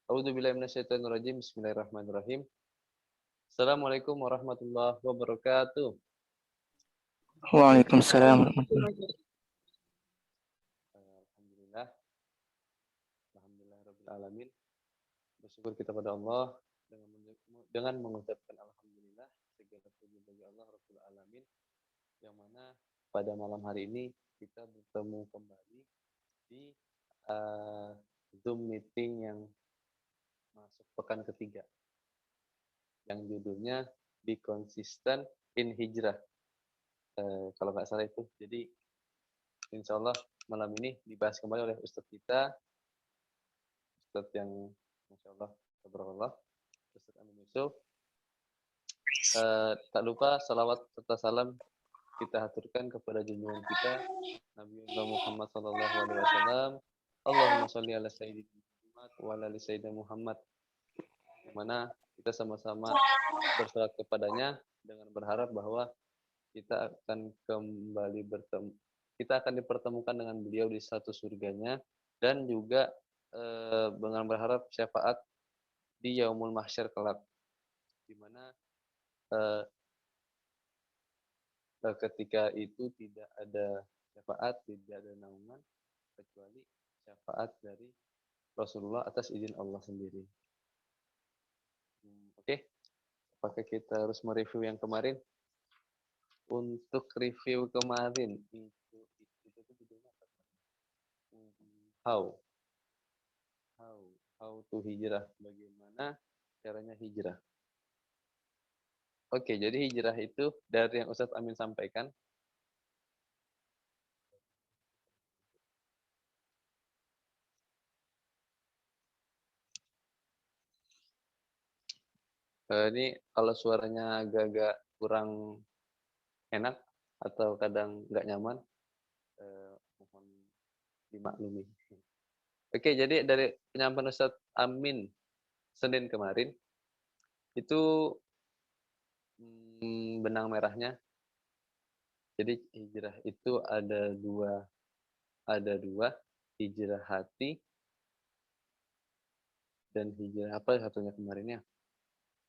A'udzubillahi minasyaitonirrajim. Bismillahirrahmanirrahim. Assalamualaikum warahmatullahi wabarakatuh. Waalaikumsalam warahmatullahi wabarakatuh. Alhamdulillah. Alhamdulillahirabbil alamin. Bersyukur kita pada Allah dengan mengucapkan alhamdulillah, segala puji bagi Allah Rabbul alamin, yang mana pada malam hari ini kita bertemu kembali di Zoom meeting yang masuk pekan ketiga, yang judulnya Be Consistent in Hijrah. Kalau nggak salah itu. Jadi insya Allah malam ini dibahas kembali oleh Ustadz kita, Ustadz yang Masya Allah, Tabarakallah, Ustadz Amin Yusuf. Tak lupa salawat serta salam kita haturkan kepada junjungan kita Nabi Muhammad SAW. Allahumma sholli ala Sayyidina Muhammad wa ala ali Sayyidina Muhammad. Di mana kita sama-sama bersolat kepadanya dengan berharap bahwa kita akan kembali bertemu, kita akan dipertemukan dengan beliau di satu surganya, dan juga dengan berharap syafaat di Yaumul Mahsyar kelak, di mana ketika itu tidak ada syafaat, tidak ada naungan kecuali syafaat dari Rasulullah atas izin Allah sendiri. Oke. Apakah kita harus mereview yang kemarin? Untuk review kemarin itu judulnya apa? How to hijrah, bagaimana caranya hijrah. Oke, jadi hijrah itu dari yang Ustadz Amin sampaikan. Ini kalau suaranya agak-agak kurang enak atau kadang nggak nyaman, mohon dimaklumi. Oke, jadi dari penyampaian Ustadz Amin Senin kemarin, itu benang merahnya. Jadi hijrah itu ada dua, hijrah hati dan hijrah apa satunya kemarinnya?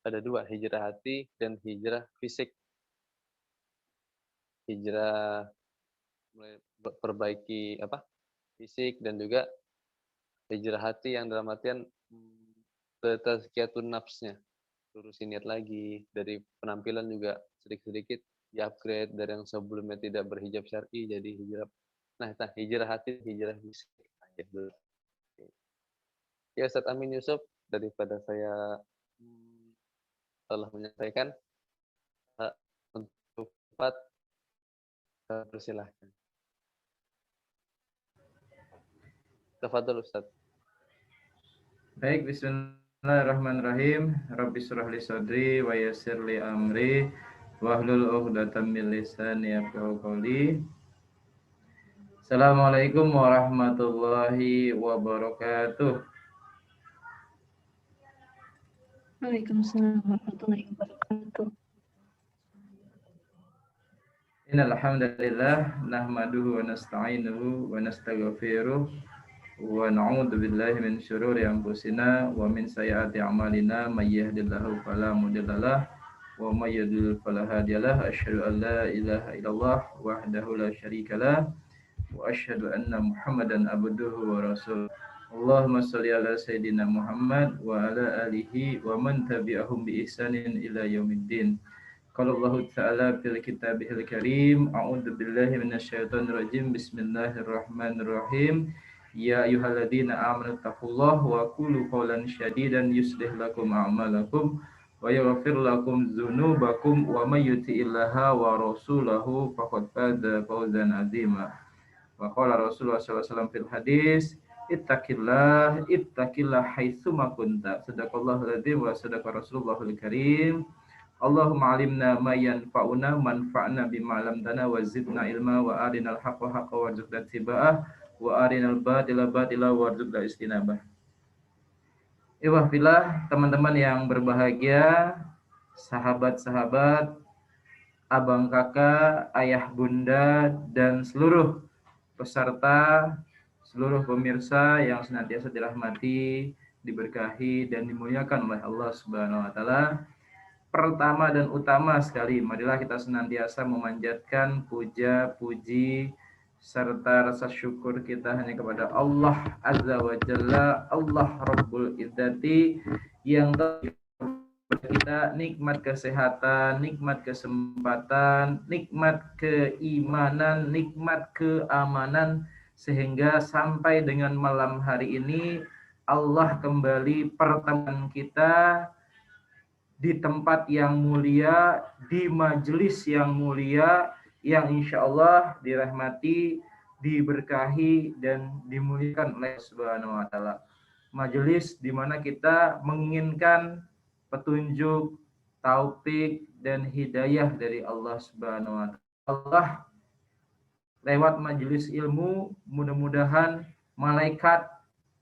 Ada dua, hijrah hati dan hijrah fisik. Hijrah perbaiki fisik, dan juga hijrah hati yang dalam artian tazkiyatun nafsnya, lurusin niat lagi, dari penampilan juga sedikit-sedikit di-upgrade dari yang sebelumnya tidak berhijab syar'i jadi hijrah. Nah, hijrah hati, hijrah fisik. Ya, Ustadz Amin Yusuf, daripada saya telah menyampaikan, untuk tempat persilahkan. Tafadhol Ustadz. Baik, bismillahirrahmanirrahim. Rabbi shrah li sadri wa yassir li amri wahlul 'uqdatam min lisani yafqahu qawli. Assalamualaikum warahmatullahi wabarakatuh. Waalaikumsalam warahmatullahi wabarakatuh. Innal hamdalillah nahmaduhu wa nasta'inuhu wa nastaghfiruh wa na'udzu billahi min syururi anfusina wa min sayyiati a'malina may yahdihillahu fala mudhillalah wa may yudlil fala hadiyalah. Asyhadu an la ilaha illallah wahdahu la syarikalah wa asyhadu anna Muhammadan abduhu wa rasuluh. Allahumma shalli ala sayyidina Muhammad wa ala alihi wa man tabi'ahum bi ihsanin ila yaumiddin. Qala Allah Ta'ala fil kitabihil karim, a'udzu billahi minasyaitonir rajim. Bismillahirrahmanirrahim. Ya ayyuhalladzina amanu taqullaha wa qulu qawlan syadidan yuslih lakum a'malakum wa yaghfir lakum dzunubakum wa may yuti'illaha wa rasulahu faqad faza fawzan 'azima. Wa qala Rasulullah sallallahu alaihi wasallam fil hadis, ittaqillah haitsu ma kunta. Sadaqallahul adzim wa sadaqa Rasulullahul karim. Allahumma alimna ma yanfa'una manfa'na bima 'allamtana wa zidna ilma wa arinal haqqa haqqan warzuqna ittiba'ah wa arinal batila batila warzuqna istinabah. Fillah, teman-teman yang berbahagia, sahabat-sahabat, abang kakak, ayah bunda, dan seluruh peserta, seluruh pemirsa yang senantiasa dirahmati diberkahi dan dimuliakan oleh Allah Subhanahu wa taala. Pertama dan utama sekali, marilah kita senantiasa memanjatkan puja, puji, serta rasa syukur kita hanya kepada Allah Azza wa Jalla, Allah Rabbul Izzati, yang telah kita nikmat kesehatan, nikmat kesempatan, nikmat keimanan, nikmat keamanan, sehingga sampai dengan malam hari ini Allah kembali pertemuan kita di tempat yang mulia, di majelis yang mulia, yang insya Allah dirahmati, diberkahi, dan dimuliakan oleh Subhanahu wa Ta'ala. Majelis di mana kita menginginkan petunjuk, taufik, dan hidayah dari Allah Subhanahu wa Ta'ala. Allah lewat majelis ilmu, mudah-mudahan malaikat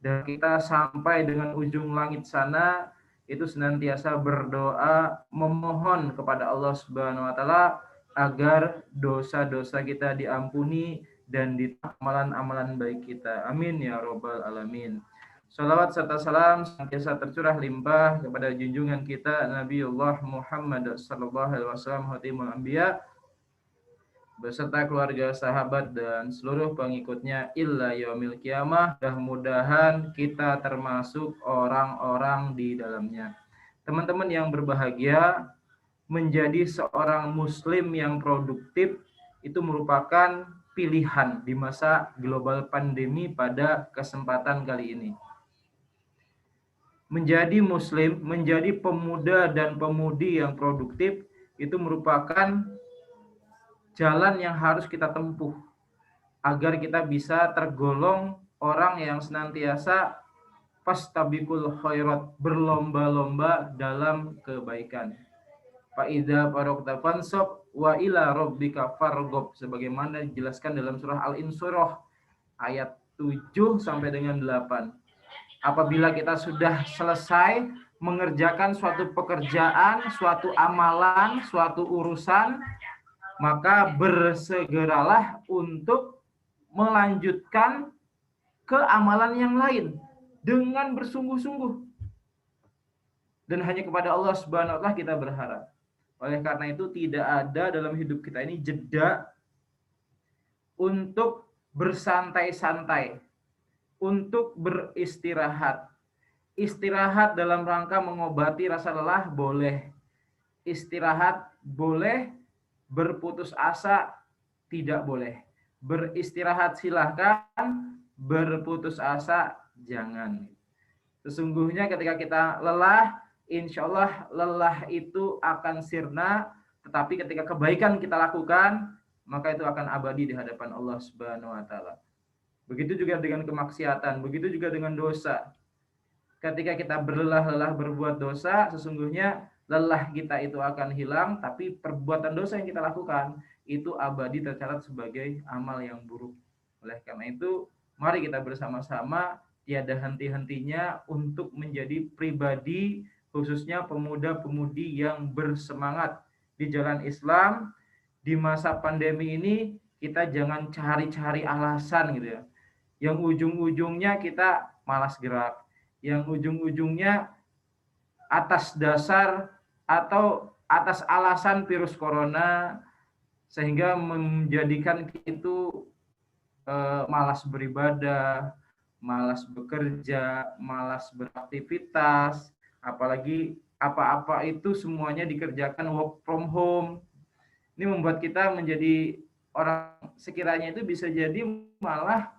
dan kita sampai dengan ujung langit sana itu senantiasa berdoa memohon kepada Allah Subhanahu wa taala agar dosa-dosa kita diampuni dan diterima amalan-amalan baik kita. Amin ya robbal alamin. Salawat serta salam senantiasa tercurah limpah kepada junjungan kita Nabiullah Muhammad sallallahu alaihi wasallam khatimul anbiya beserta keluarga, sahabat, dan seluruh pengikutnya illa yaumil qiyamah. Mudah-mudahan kita termasuk orang-orang di dalamnya. Teman-teman yang berbahagia, menjadi seorang muslim yang produktif itu merupakan pilihan di masa global pandemi pada kesempatan kali ini. Menjadi muslim, menjadi pemuda dan pemudi yang produktif itu merupakan jalan yang harus kita tempuh agar kita bisa tergolong orang yang senantiasa fastabiqul khairat, berlomba-lomba dalam kebaikan. Fa idza faragta fansab wa ila rabbika farghab, sebagaimana dijelaskan dalam surah Al-Insyirah ayat 7 sampai dengan 8. Apabila kita sudah selesai mengerjakan suatu pekerjaan, suatu amalan, suatu urusan, maka bersegeralah untuk melanjutkan ke amalan yang lain dengan bersungguh-sungguh. Dan hanya kepada Allah Subhanahu wa taala kita berharap. Oleh karena itu tidak ada dalam hidup kita ini jeda untuk bersantai-santai, untuk beristirahat. Istirahat dalam rangka mengobati rasa lelah boleh. Istirahat boleh. Berputus asa tidak boleh. Beristirahat silahkan, berputus asa jangan. Sesungguhnya ketika kita lelah, insya Allah lelah itu akan sirna, tetapi ketika kebaikan kita lakukan, maka itu akan abadi di hadapan Allah Subhanahu wa taala. Begitu juga dengan kemaksiatan, begitu juga dengan dosa. Ketika kita berlelah-lelah berbuat dosa, sesungguhnya lelah kita itu akan hilang, tapi perbuatan dosa yang kita lakukan itu abadi tercatat sebagai amal yang buruk. Oleh karena itu, mari kita bersama-sama tiada henti-hentinya untuk menjadi pribadi, khususnya pemuda-pemudi yang bersemangat di jalan Islam. Di masa pandemi ini, kita jangan cari-cari alasan gitu ya. Yang ujung-ujungnya kita malas gerak, yang ujung-ujungnya atas dasar atau atas alasan virus corona sehingga menjadikan itu malas beribadah, malas bekerja, malas beraktivitas, apalagi apa-apa itu semuanya dikerjakan work from home. Ini membuat kita menjadi orang sekiranya itu bisa jadi malah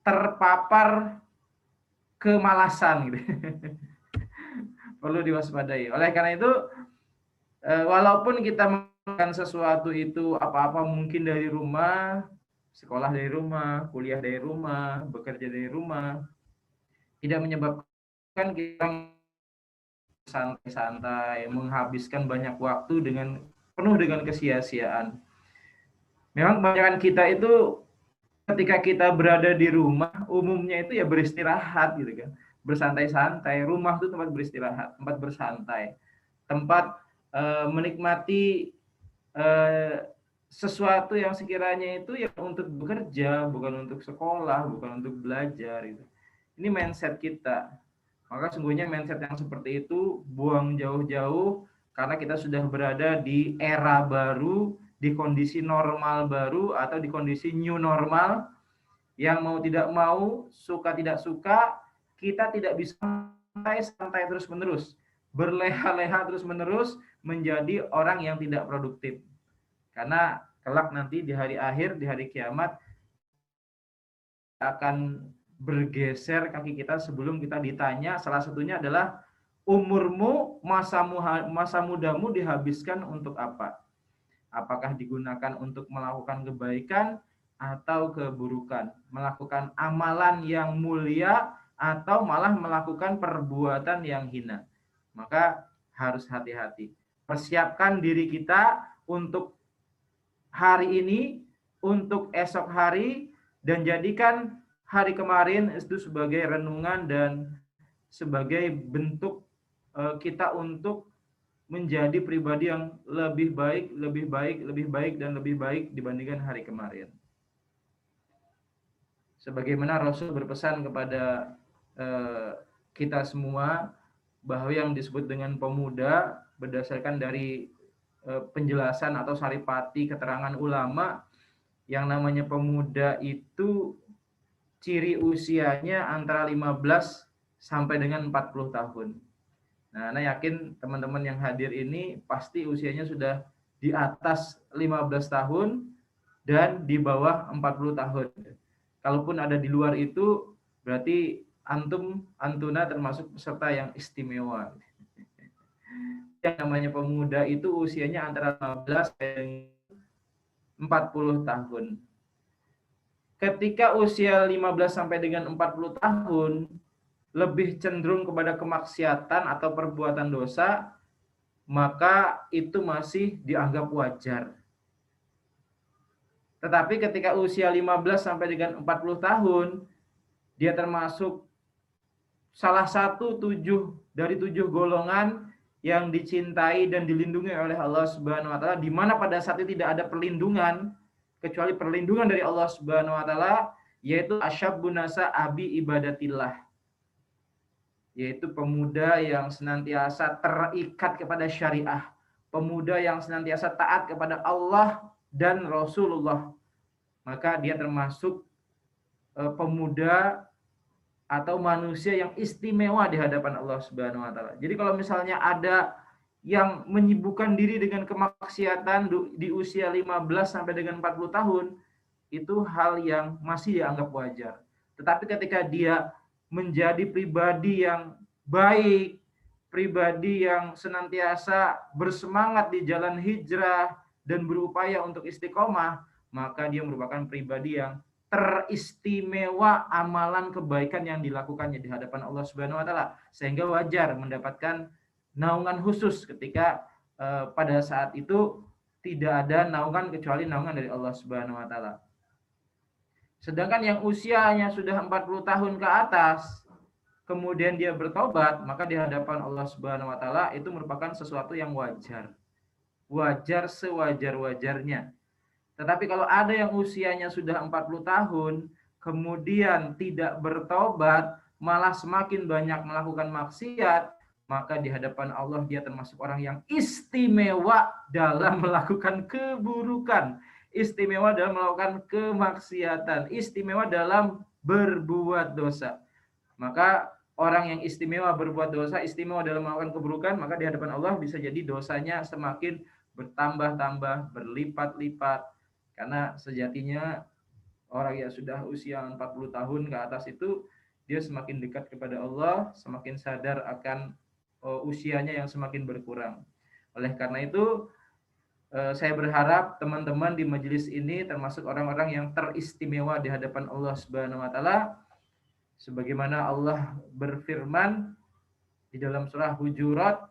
terpapar kemalasan gitu. Perlu diwaspadai. Oleh karena itu, walaupun kita melakukan sesuatu itu apa-apa mungkin dari rumah, sekolah dari rumah, kuliah dari rumah, bekerja dari rumah, tidak menyebabkan kita santai-santai, menghabiskan banyak waktu penuh dengan kesia-siaan. Memang kebanyakan kita itu ketika kita berada di rumah, umumnya itu ya beristirahat gitu kan. Bersantai-santai. Rumah itu tempat beristirahat, tempat bersantai, tempat menikmati sesuatu yang sekiranya itu ya untuk bekerja, bukan untuk sekolah, bukan untuk belajar gitu. Ini mindset kita. Maka sungguhnya mindset yang seperti itu buang jauh-jauh, karena kita sudah berada di era baru, di kondisi normal baru atau di kondisi new normal, yang mau tidak mau, suka tidak suka, kita tidak bisa santai terus-menerus, berleha-leha terus-menerus menjadi orang yang tidak produktif. Karena kelak nanti di hari akhir, di hari kiamat, akan bergeser kaki kita sebelum kita ditanya. Salah satunya adalah umurmu, masa mudamu dihabiskan untuk apa? Apakah digunakan untuk melakukan kebaikan atau keburukan, melakukan amalan yang mulia atau malah melakukan perbuatan yang hina. Maka harus hati-hati. Persiapkan diri kita untuk hari ini, untuk esok hari, dan jadikan hari kemarin itu sebagai renungan dan sebagai bentuk kita untuk menjadi pribadi yang lebih baik, lebih baik, lebih baik, dan lebih baik dibandingkan hari kemarin. Sebagaimana Rasul berpesan kepada kita semua bahwa yang disebut dengan pemuda berdasarkan dari penjelasan atau saripati keterangan ulama, yang namanya pemuda itu ciri usianya antara 15 sampai dengan 40 tahun. Nah, Ana yakin teman-teman yang hadir ini pasti usianya sudah di atas 15 tahun dan di bawah 40 tahun. Kalaupun ada di luar itu, berarti antuna termasuk peserta yang istimewa. Yang namanya pemuda itu usianya antara 15 sampai 40 tahun. Ketika usia 15 sampai dengan 40 tahun, lebih cenderung kepada kemaksiatan atau perbuatan dosa, maka itu masih dianggap wajar. Tetapi ketika usia 15 sampai dengan 40 tahun, dia termasuk salah satu dari 7 golongan yang dicintai dan dilindungi oleh Allah Subhanahu wa taala, di mana pada saat itu tidak ada perlindungan kecuali perlindungan dari Allah Subhanahu wa taala, yaitu asyabbun nasa abi ibadatillah. Yaitu pemuda yang senantiasa terikat kepada syariah, pemuda yang senantiasa taat kepada Allah dan Rasulullah. Maka dia termasuk pemuda atau manusia yang istimewa di hadapan Allah Subhanahu wa taala. Jadi kalau misalnya ada yang menyibukkan diri dengan kemaksiatan di usia 15 sampai dengan 40 tahun, itu hal yang masih dianggap wajar. Tetapi ketika dia menjadi pribadi yang baik, pribadi yang senantiasa bersemangat di jalan hijrah dan berupaya untuk istiqomah, maka dia merupakan pribadi yang teristimewa amalan kebaikan yang dilakukannya di hadapan Allah Subhanahu wa taala, sehingga wajar mendapatkan naungan khusus ketika pada saat itu tidak ada naungan kecuali naungan dari Allah Subhanahu wa taala. Sedangkan yang usianya sudah 40 tahun ke atas, kemudian dia bertobat, maka di hadapan Allah Subhanahu wa taala itu merupakan sesuatu yang wajar. Wajar sewajar-wajarnya. Tetapi kalau ada yang usianya sudah 40 tahun, kemudian tidak bertobat, malah semakin banyak melakukan maksiat, maka di hadapan Allah dia termasuk orang yang istimewa dalam melakukan keburukan, istimewa dalam melakukan kemaksiatan, istimewa dalam berbuat dosa. Maka orang yang istimewa berbuat dosa, istimewa dalam melakukan keburukan, maka di hadapan Allah bisa jadi dosanya semakin bertambah-tambah, berlipat-lipat. Karena sejatinya orang yang sudah usia 40 tahun ke atas itu, dia semakin dekat kepada Allah, semakin sadar akan usianya yang semakin berkurang. Oleh karena itu, saya berharap teman-teman di majelis ini termasuk orang-orang yang teristimewa di hadapan Allah Subhanahu wa taala, sebagaimana Allah berfirman di dalam surah Hujurat,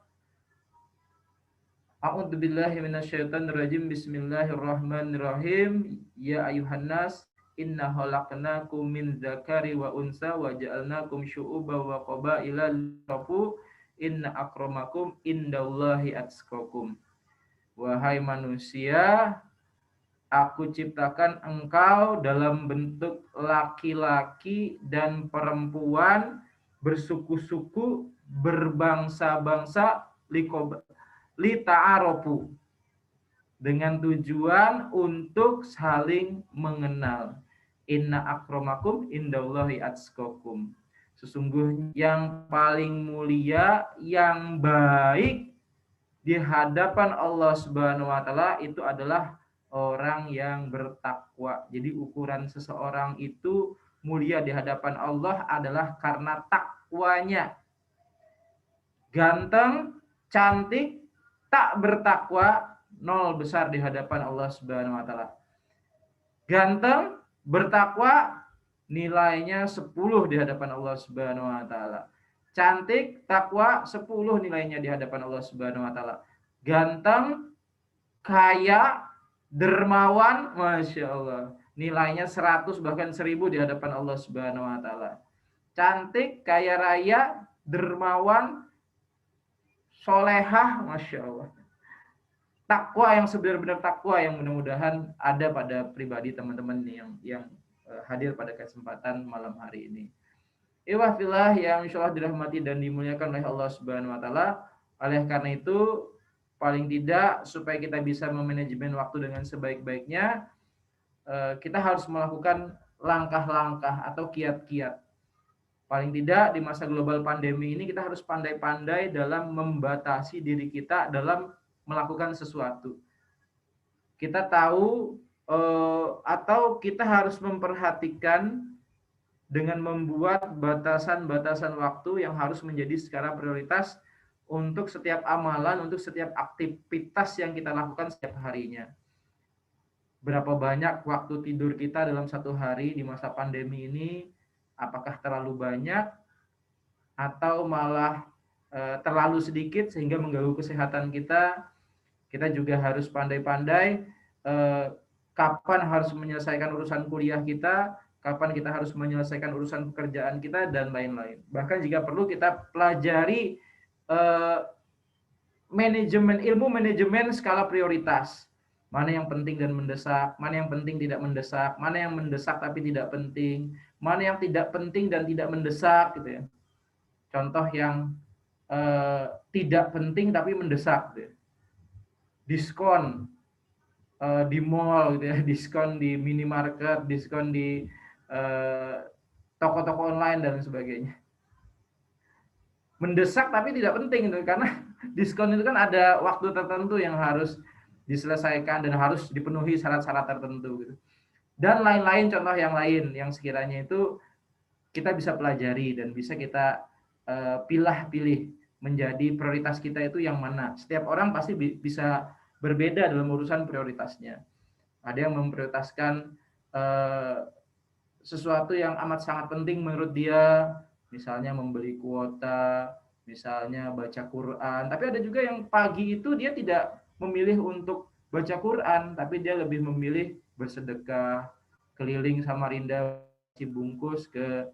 A'udzubillahi minasyaitonirrajim. Bismillahirrahmanirrahim. Ya ayuhan nas, inna khalaqnakum min dzakari wa unsa wa ja'alnakum syu'uban wa qabaila lita'arafu inna akramakum indallahi atqakum. Wahai manusia, Aku ciptakan engkau dalam bentuk laki-laki dan perempuan, bersuku-suku, berbangsa-bangsa, lita'arofu, dengan tujuan untuk saling mengenal. Inna akramakum indallahi atqakum. Sesungguhnya yang paling mulia, yang baik di hadapan Allah Subhanahu wa taala itu adalah orang yang bertakwa. Jadi ukuran seseorang itu mulia di hadapan Allah adalah karena takwanya. Ganteng, cantik, tak bertakwa, nol besar di hadapan Allah Subhanahu wa taala. Ganteng, bertakwa, nilainya 10 di hadapan Allah Subhanahu wa taala. Cantik, takwa, 10 nilainya di hadapan Allah Subhanahu wa taala. Ganteng, kaya, dermawan, Masya Allah, nilainya 100 bahkan 1000 di hadapan Allah Subhanahu wa taala. Cantik, kaya raya, dermawan, solehah, Masya Allah. Takwa yang sebenar-benar takwa yang mudah-mudahan ada pada pribadi teman-teman yang hadir pada kesempatan malam hari ini. Iwafillah yang insya Allah dirahmati dan dimuliakan oleh Allah Subhanahu wa taala. Oleh karena itu, paling tidak supaya kita bisa memanajemen waktu dengan sebaik-baiknya, kita harus melakukan langkah-langkah atau kiat-kiat. Paling tidak di masa global pandemi ini kita harus pandai-pandai dalam membatasi diri kita dalam melakukan sesuatu. Kita tahu atau kita harus memperhatikan dengan membuat batasan-batasan waktu yang harus menjadi skala prioritas untuk setiap amalan, untuk setiap aktivitas yang kita lakukan setiap harinya. Berapa banyak waktu tidur kita dalam satu hari di masa pandemi ini? Apakah terlalu banyak atau malah terlalu sedikit sehingga mengganggu kesehatan kita? Kita juga harus pandai-pandai kapan harus menyelesaikan urusan kuliah kita, kapan kita harus menyelesaikan urusan pekerjaan kita, dan lain-lain. Bahkan jika perlu kita pelajari ilmu manajemen skala prioritas. Mana yang penting dan mendesak, mana yang penting tidak mendesak, mana yang mendesak tapi tidak penting, mana yang tidak penting dan tidak mendesak, gitu ya. Contoh yang tidak penting tapi mendesak, gitu ya. Diskon di mall, gitu ya, diskon di minimarket, diskon di toko-toko online dan sebagainya. Mendesak tapi tidak penting, gitu, karena diskon itu kan ada waktu tertentu yang harus diselesaikan dan harus dipenuhi syarat-syarat tertentu, gitu. Dan lain-lain, contoh yang lain yang sekiranya itu kita bisa pelajari dan bisa kita pilih menjadi prioritas kita itu yang mana. Setiap orang pasti bisa berbeda dalam urusan prioritasnya. Ada yang memprioritaskan sesuatu yang amat sangat penting menurut dia, misalnya membeli kuota, misalnya baca Quran. Tapi ada juga yang pagi itu dia tidak memilih untuk baca Quran, tapi dia lebih memilih bersedekah, keliling Samarinda, bungkus ke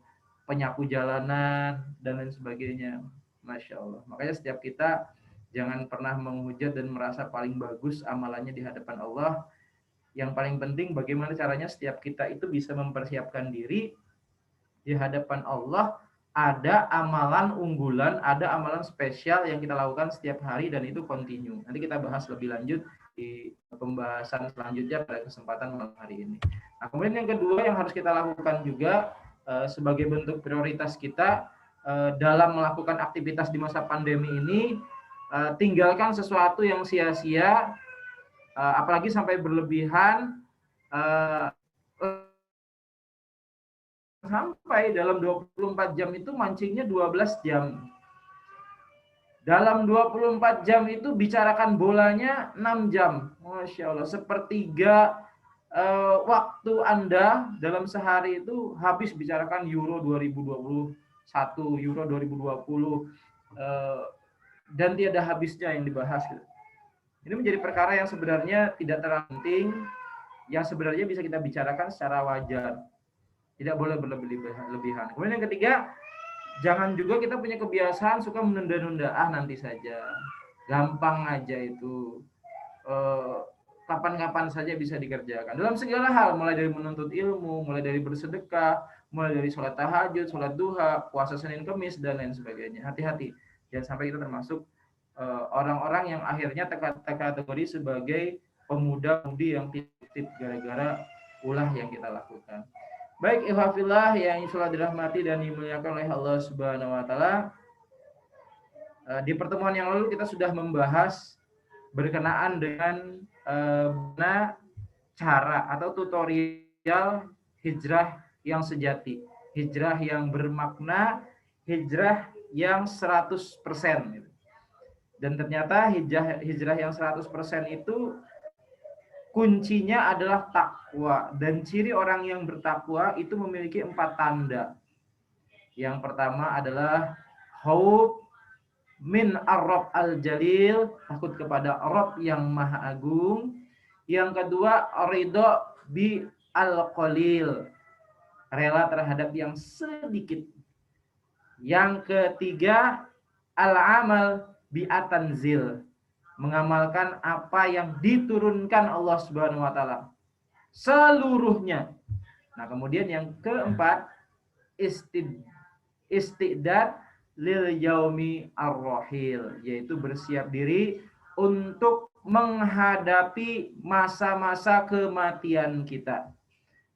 penyapu jalanan, dan lain sebagainya. Masya Allah. Makanya setiap kita jangan pernah menghujat dan merasa paling bagus amalannya di hadapan Allah. Yang paling penting bagaimana caranya setiap kita itu bisa mempersiapkan diri di hadapan Allah. Ada amalan unggulan, ada amalan spesial yang kita lakukan setiap hari dan itu kontinu. Nanti kita bahas lebih lanjut di pembahasan selanjutnya pada kesempatan malam hari ini. Nah, kemudian yang kedua yang harus kita lakukan juga sebagai bentuk prioritas kita dalam melakukan aktivitas di masa pandemi ini, tinggalkan sesuatu yang sia-sia, apalagi sampai berlebihan, sampai dalam 24 jam itu mancingnya 12 jam. Dalam 24 jam itu bicarakan bolanya 6 jam. Masya Allah, sepertiga waktu Anda dalam sehari itu habis bicarakan Euro 2021, Euro 2020, dan tiada habisnya yang dibahas. Ini menjadi perkara yang sebenarnya tidak terlalu penting, yang sebenarnya bisa kita bicarakan secara wajar. Tidak boleh berlebihan. Kemudian yang ketiga, jangan juga kita punya kebiasaan suka menunda-nunda, nanti saja, gampang aja itu. kapan-kapan saja bisa dikerjakan. Dalam segala hal, mulai dari menuntut ilmu, mulai dari bersedekah, mulai dari sholat tahajud, sholat duha, puasa Senin Kemis, dan lain sebagainya. Hati-hati, jangan sampai kita termasuk orang-orang yang akhirnya terkategori sebagai pemuda-mudi yang titip gara-gara ulah yang kita lakukan. Baik, ikhwafillah yang insyaallah dirahmati dan dimuliakan oleh Allah Subhanahu wa taala. Di pertemuan yang lalu kita sudah membahas berkenaan dengan cara atau tutorial hijrah yang sejati, hijrah yang bermakna, hijrah yang 100%. Dan ternyata hijrah yang 100% itu kuncinya adalah takwa, dan ciri orang yang bertakwa itu memiliki 4 tanda. Yang pertama adalah khauf min ar-Rabb al-Jalil, takut kepada Rabb yang Maha Agung. Yang kedua, ridho bi al-qalil, rela terhadap yang sedikit. Yang ketiga, al-amal bi at-tanzil, mengamalkan apa yang diturunkan Allah Subhanahu wa taala seluruhnya. Nah, kemudian yang keempat, istidad lil yaumi ar-rahil, yaitu bersiap diri untuk menghadapi masa-masa kematian kita.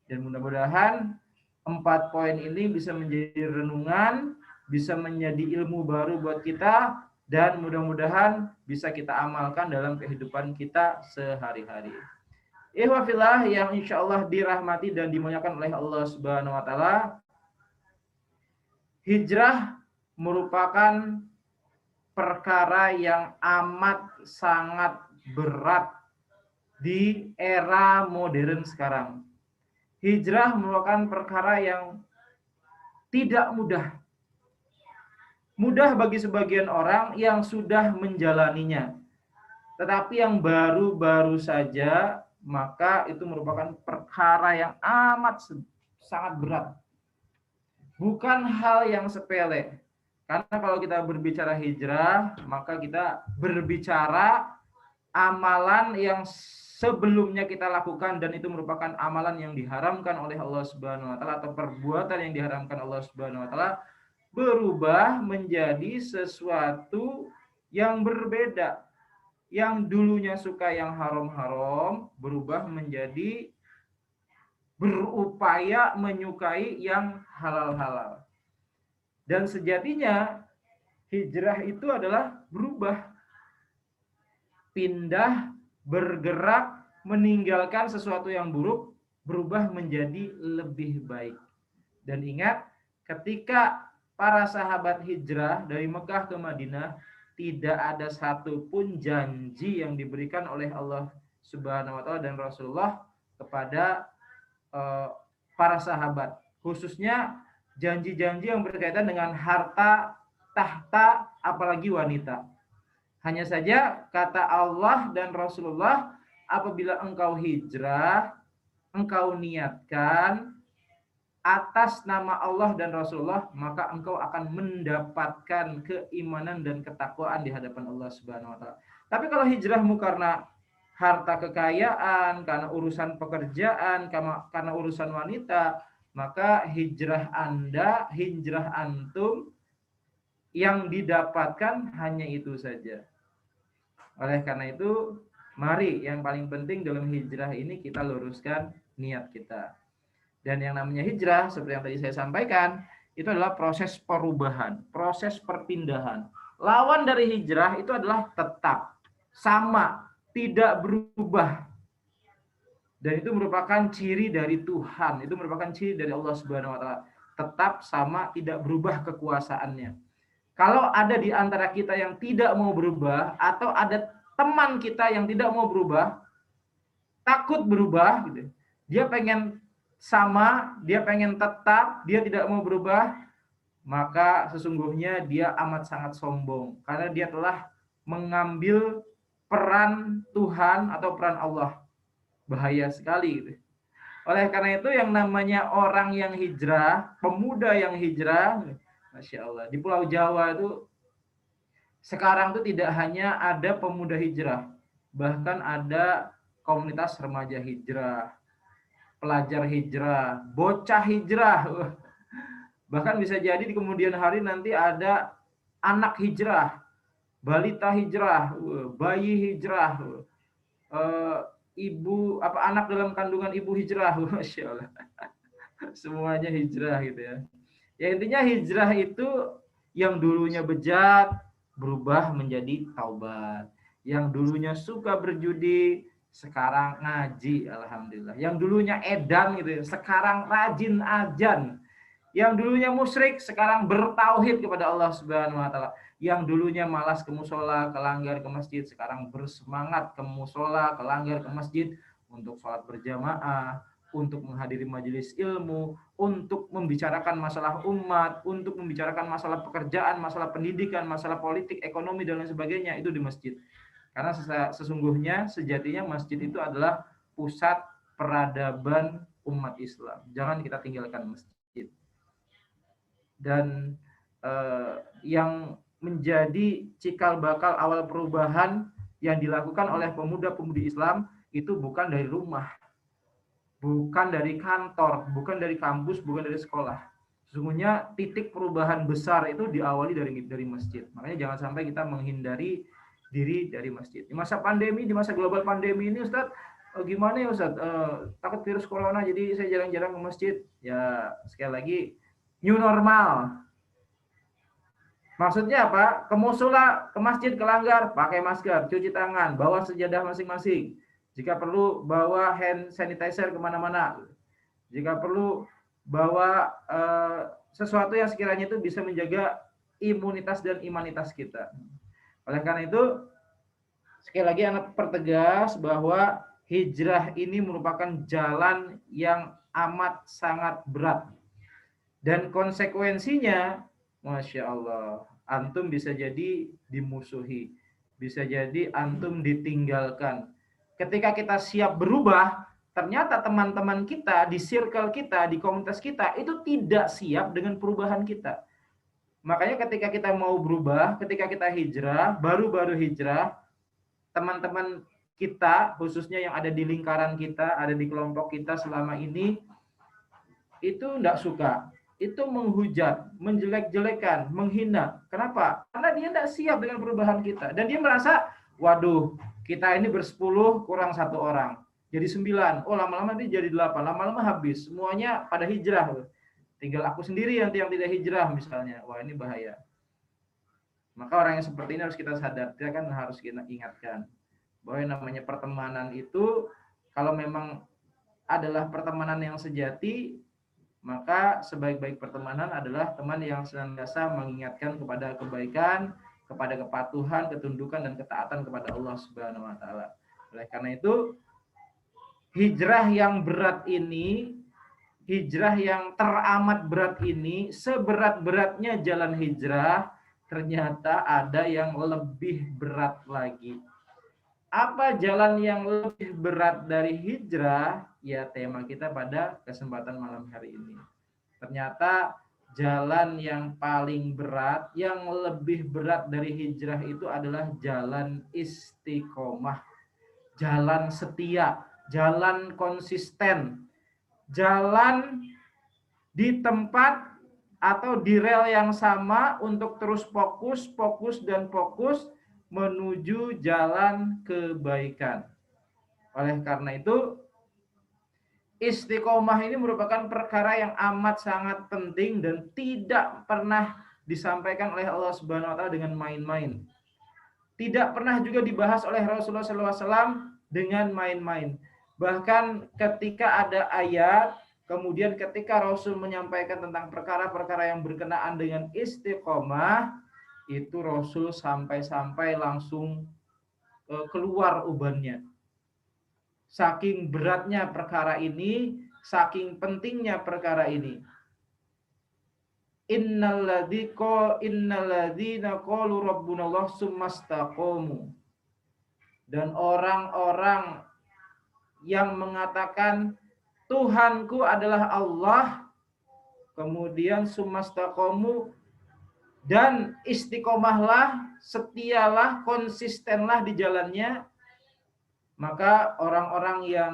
Dan mudah-mudahan 4 poin ini bisa menjadi renungan, bisa menjadi ilmu baru buat kita, dan mudah-mudahan bisa kita amalkan dalam kehidupan kita sehari-hari. Ikhwafillah yang insyaallah dirahmati dan dimuliakan oleh Allah Subhanahu wa taala, hijrah merupakan perkara yang amat sangat berat di era modern sekarang. Hijrah merupakan perkara yang tidak mudah. Mudah bagi sebagian orang yang sudah menjalaninya. Tetapi yang baru-baru saja, maka itu merupakan perkara yang amat sangat berat. Bukan hal yang sepele. Karena kalau kita berbicara hijrah, maka kita berbicara amalan yang sebelumnya kita lakukan, dan itu merupakan amalan yang diharamkan oleh Allah Subhanahu wa taala, atau perbuatan yang diharamkan Allah Subhanahu wa taala, berubah menjadi sesuatu yang berbeda. Yang dulunya suka yang haram-haram, berubah menjadi berupaya menyukai yang halal-halal. Dan sejatinya hijrah itu adalah berubah, pindah, bergerak, meninggalkan sesuatu yang buruk, berubah menjadi lebih baik. Dan ingat, ketika para sahabat hijrah dari Mekah ke Madinah, tidak ada satupun janji yang diberikan oleh Allah Subhanahu wa taala dan Rasulullah kepada para sahabat, khususnya janji-janji yang berkaitan dengan harta, tahta, apalagi wanita. Hanya saja kata Allah dan Rasulullah, apabila engkau hijrah, engkau niatkan atas nama Allah dan Rasulullah, maka engkau akan mendapatkan keimanan dan ketakwaan di hadapan Allah Subhanahu wa taala. Tapi kalau hijrahmu karena harta kekayaan, karena urusan pekerjaan, karena urusan wanita, maka hijrah Anda, hijrah antum yang didapatkan hanya itu saja. Oleh karena itu, mari yang paling penting dalam hijrah ini kita luruskan niat kita. Dan yang namanya hijrah, seperti yang tadi saya sampaikan, itu adalah proses perubahan, proses perpindahan. Lawan dari hijrah itu adalah tetap, sama, tidak berubah. Dan itu merupakan ciri dari Tuhan, itu merupakan ciri dari Allah Subhanahu wa taala. Tetap sama, tidak berubah kekuasaannya. Kalau ada di antara kita yang tidak mau berubah, atau ada teman kita yang tidak mau berubah, takut berubah, gitu. Dia pengen sama, dia pengen tetap, dia tidak mau berubah, maka sesungguhnya dia amat sangat sombong. Karena dia telah mengambil peran Tuhan atau peran Allah. Bahaya sekali gitu. Oleh karena itu yang namanya orang yang hijrah, pemuda yang hijrah, Masya Allah, di Pulau Jawa itu sekarang itu tidak hanya ada pemuda hijrah, bahkan ada komunitas remaja hijrah, pelajar hijrah, bocah hijrah. Bahkan bisa jadi di kemudian hari nanti ada anak hijrah, balita hijrah, bayi hijrah, ibu anak dalam kandungan ibu hijrah. Masya Allah. Semuanya hijrah gitu ya. Ya intinya hijrah itu yang dulunya bejat berubah menjadi taubat. Yang dulunya suka berjudi sekarang ngaji, alhamdulillah. Yang dulunya edan gitu ya, sekarang rajin azan. Yang dulunya musyrik sekarang bertauhid kepada Allah Subhanahu wa taala. Yang dulunya malas ke musola, kelanggar ke masjid, sekarang bersemangat ke musola, kelanggar ke masjid untuk sholat berjamaah, untuk menghadiri majelis ilmu, untuk membicarakan masalah umat, untuk membicarakan masalah pekerjaan, masalah pendidikan, masalah politik, ekonomi, dan lain sebagainya, itu di masjid. Karena sesungguhnya, sejatinya masjid itu adalah pusat peradaban umat Islam. Jangan kita tinggalkan masjid. Dan yang menjadi cikal bakal awal perubahan yang dilakukan oleh pemuda-pemudi Islam itu bukan dari rumah, bukan dari kantor, bukan dari kampus, bukan dari sekolah. Sesungguhnya titik perubahan besar itu diawali dari masjid. Makanya jangan sampai kita menghindari diri dari masjid. Di masa pandemi, di masa global pandemi ini, Ustadz, gimana ya Ustadz? Takut virus corona, jadi saya jarang-jarang ke masjid. Ya sekali lagi, new normal. Maksudnya apa? Ke musola, ke masjid, ke langgar, pakai masker, cuci tangan, bawa sejadah masing-masing. Jika perlu, bawa hand sanitizer kemana-mana. Jika perlu, bawa sesuatu yang sekiranya itu bisa menjaga imunitas dan imanitas kita. Oleh karena itu, sekali lagi anak pertegas bahwa hijrah ini merupakan jalan yang amat sangat berat. Dan konsekuensinya, Masya Allah, antum bisa jadi dimusuhi, bisa jadi antum ditinggalkan. Ketika kita siap berubah, ternyata teman-teman kita, di circle kita, di komunitas kita, itu tidak siap dengan perubahan kita. Makanya ketika kita mau berubah, ketika kita hijrah, baru-baru hijrah, teman-teman kita, khususnya yang ada di lingkaran kita, ada di kelompok kita selama ini, itu tidak suka. Itu menghujat, menjelek-jelekan, menghina. Kenapa? Karena dia tidak siap dengan perubahan kita. Dan dia merasa, waduh, kita ini bersepuluh kurang satu orang. Jadi 9. Oh, lama-lama dia jadi 8. Lama-lama habis. Semuanya pada hijrah. Tinggal aku sendiri yang tidak hijrah misalnya. Wah, ini bahaya. Maka orang yang seperti ini harus kita sadar. Kita kan harus kita ingatkan. Bahwa yang namanya pertemanan itu, kalau memang adalah pertemanan yang sejati, maka sebaik-baik pertemanan adalah teman yang senantiasa mengingatkan kepada kebaikan, kepada kepatuhan, ketundukan, dan ketaatan kepada Allah Subhanahu wa taala. Oleh karena itu, hijrah yang berat ini, hijrah yang teramat berat ini, seberat-beratnya jalan hijrah, ternyata ada yang lebih berat lagi. Apa jalan yang lebih berat dari hijrah? Ya, tema kita pada kesempatan malam hari ini. Ternyata jalan yang paling berat, yang lebih berat dari hijrah itu adalah jalan istiqomah, jalan setia, jalan konsisten, jalan di tempat atau di rel yang sama untuk terus fokus menuju jalan kebaikan. Oleh karena itu, istiqomah ini merupakan perkara yang amat sangat penting dan tidak pernah disampaikan oleh Allah Subhanahu wa taala dengan main-main. Tidak pernah juga dibahas oleh Rasulullah SAW dengan main-main. Bahkan ketika ada ayat, kemudian ketika Rasul menyampaikan tentang perkara-perkara yang berkenaan dengan istiqomah, itu Rasul sampai-sampai langsung keluar ubannya. Saking beratnya perkara ini, saking pentingnya perkara ini. Innalladzina qalu rabbunallah tsumastaqamu. Dan orang-orang yang mengatakan Tuhanku adalah Allah, kemudian tsumastaqamu, dan istiqomahlah, setialah, konsistenlah di jalannya, Maka orang-orang yang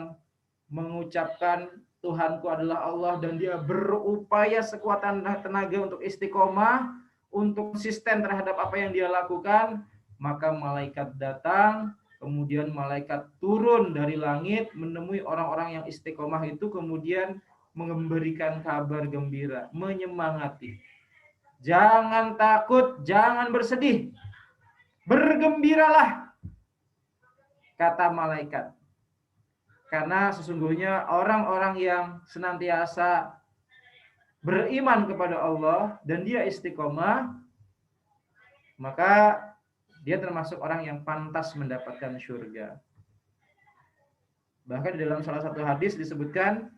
mengucapkan Tuhanku adalah Allah dan dia berupaya sekuat tenaga untuk istiqomah, untuk konsisten terhadap apa yang dia lakukan, maka malaikat datang, kemudian malaikat turun dari langit menemui orang-orang yang istiqomah itu, kemudian memberikan kabar gembira, menyemangati. Jangan takut, jangan bersedih, bergembiralah, kata malaikat. Karena sesungguhnya orang-orang yang senantiasa beriman kepada Allah dan dia istiqomah, maka dia termasuk orang yang pantas mendapatkan surga. Bahkan di dalam salah satu hadis disebutkan,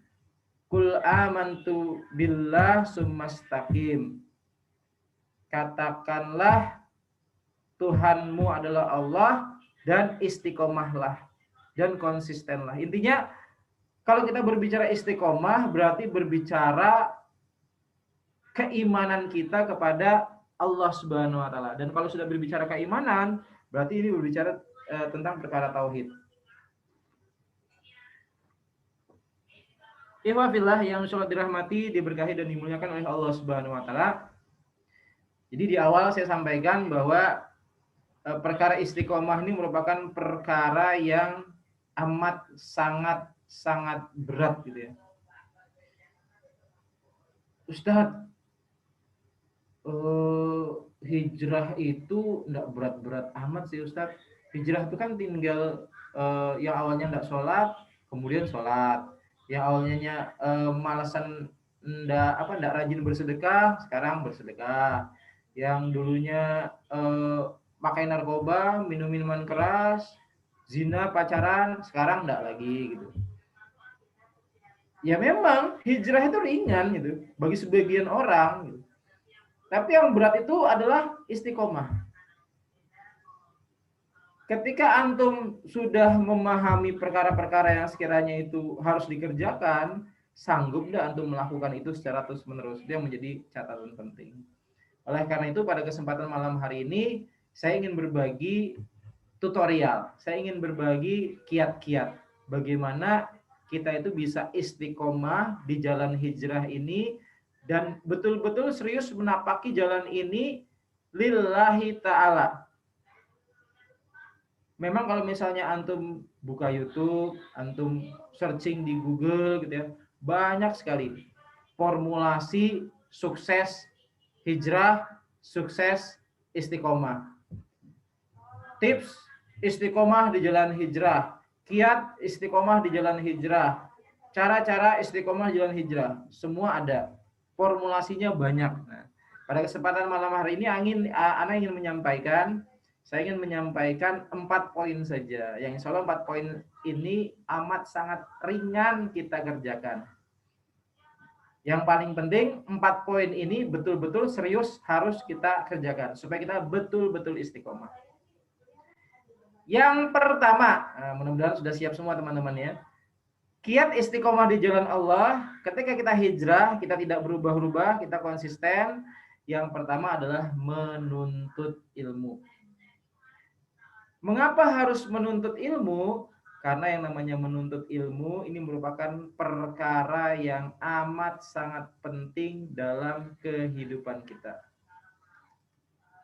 Kul amantu billah summastaqim. Katakanlah Tuhanmu adalah Allah dan istiqomahlah dan konsistenlah. Intinya kalau kita berbicara istiqomah berarti berbicara keimanan kita kepada Allah Subhanahu wa taala. Dan kalau sudah berbicara keimanan berarti ini berbicara tentang perkara tauhid. Ihwafillah yang sholat dirahmati, diberkahi dan dimuliakan oleh Allah Subhanahu wa taala. Jadi di awal saya sampaikan bahwa perkara istiqomah ini merupakan perkara yang amat sangat berat gitu ya. Ustadz, hijrah itu enggak berat-berat amat sih Ustadz. Hijrah itu kan tinggal yang awalnya enggak sholat, kemudian sholat. Yang awalnya malasan enggak rajin bersedekah, sekarang bersedekah. Yang dulunya pakai narkoba, minum minuman keras, zina, pacaran, sekarang enggak lagi gitu. Ya memang hijrah itu ringan gitu bagi sebagian orang gitu. Tapi yang berat itu adalah istiqomah. Ketika antum sudah memahami perkara-perkara yang sekiranya itu harus dikerjakan, sanggup enggak antum melakukan itu secara terus-menerus? Itu yang menjadi catatan penting. Oleh karena itu pada kesempatan malam hari ini saya ingin berbagi tutorial. Saya ingin berbagi kiat-kiat bagaimana kita itu bisa istiqomah di jalan hijrah ini dan betul-betul serius menapaki jalan ini lillahi ta'ala. Memang kalau misalnya antum buka YouTube, antum searching di Google gitu ya, banyak sekali formulasi sukses hijrah, sukses istiqomah. Tips istiqomah di jalan hijrah, kiat istiqomah di jalan hijrah, cara-cara istiqomah di jalan hijrah, semua ada. Formulasinya banyak. Nah, pada kesempatan malam hari ini saya ingin menyampaikan 4 poin saja. Yang insya Allah 4 poin ini amat sangat ringan kita kerjakan. Yang paling penting 4 poin ini betul-betul serius harus kita kerjakan supaya kita betul-betul istiqomah. Yang pertama, mudah-mudahan sudah siap semua teman-teman ya. Kiat istiqomah di jalan Allah, ketika kita hijrah, kita tidak berubah-ubah, kita konsisten. Yang pertama adalah menuntut ilmu. Mengapa harus menuntut ilmu? Karena yang namanya menuntut ilmu ini merupakan perkara yang amat sangat penting dalam kehidupan kita.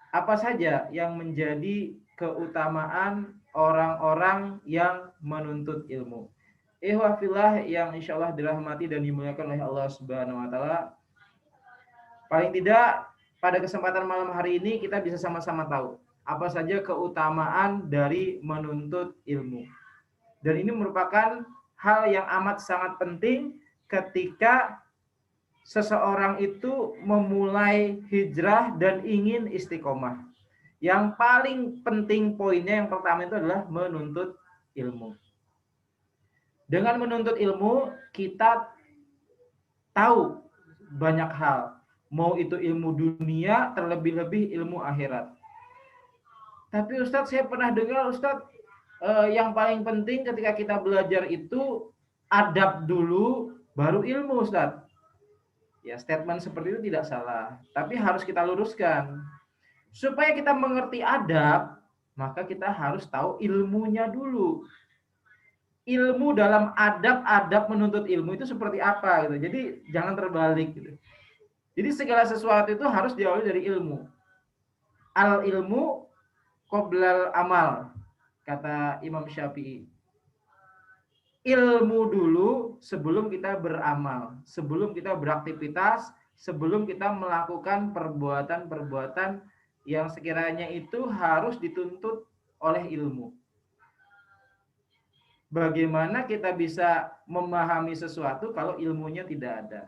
Apa saja yang menjadi keutamaan orang-orang yang menuntut ilmu? Ihwafillah yang insya Allah dirahmati dan dimuliakan oleh Allah Subhanahu wa taala. Paling tidak pada kesempatan malam hari ini kita bisa sama-sama tahu apa saja keutamaan dari menuntut ilmu. Dan ini merupakan hal yang amat sangat penting ketika seseorang itu memulai hijrah dan ingin istiqomah. Yang paling penting poinnya yang pertama itu adalah menuntut ilmu. Dengan menuntut ilmu, kita tahu banyak hal. Mau itu ilmu dunia, terlebih-lebih ilmu akhirat. Tapi Ustadz, saya pernah dengar Ustadz, yang paling penting ketika kita belajar itu adab dulu, baru ilmu Ustadz. Ya, statement seperti itu tidak salah. Tapi harus kita luruskan. Supaya kita mengerti adab, maka kita harus tahu ilmunya dulu. ilmu dalam adab-adab menuntut ilmu itu seperti apa gitu. Jadi jangan terbalik gitu. Jadi segala sesuatu itu harus diawali dari ilmu. Al ilmu qoblal amal, kata Imam Syafi'i. Ilmu dulu sebelum kita beramal, sebelum kita beraktivitas, sebelum kita melakukan perbuatan-perbuatan yang sekiranya itu harus dituntut oleh ilmu. Bagaimana kita bisa memahami sesuatu kalau ilmunya tidak ada?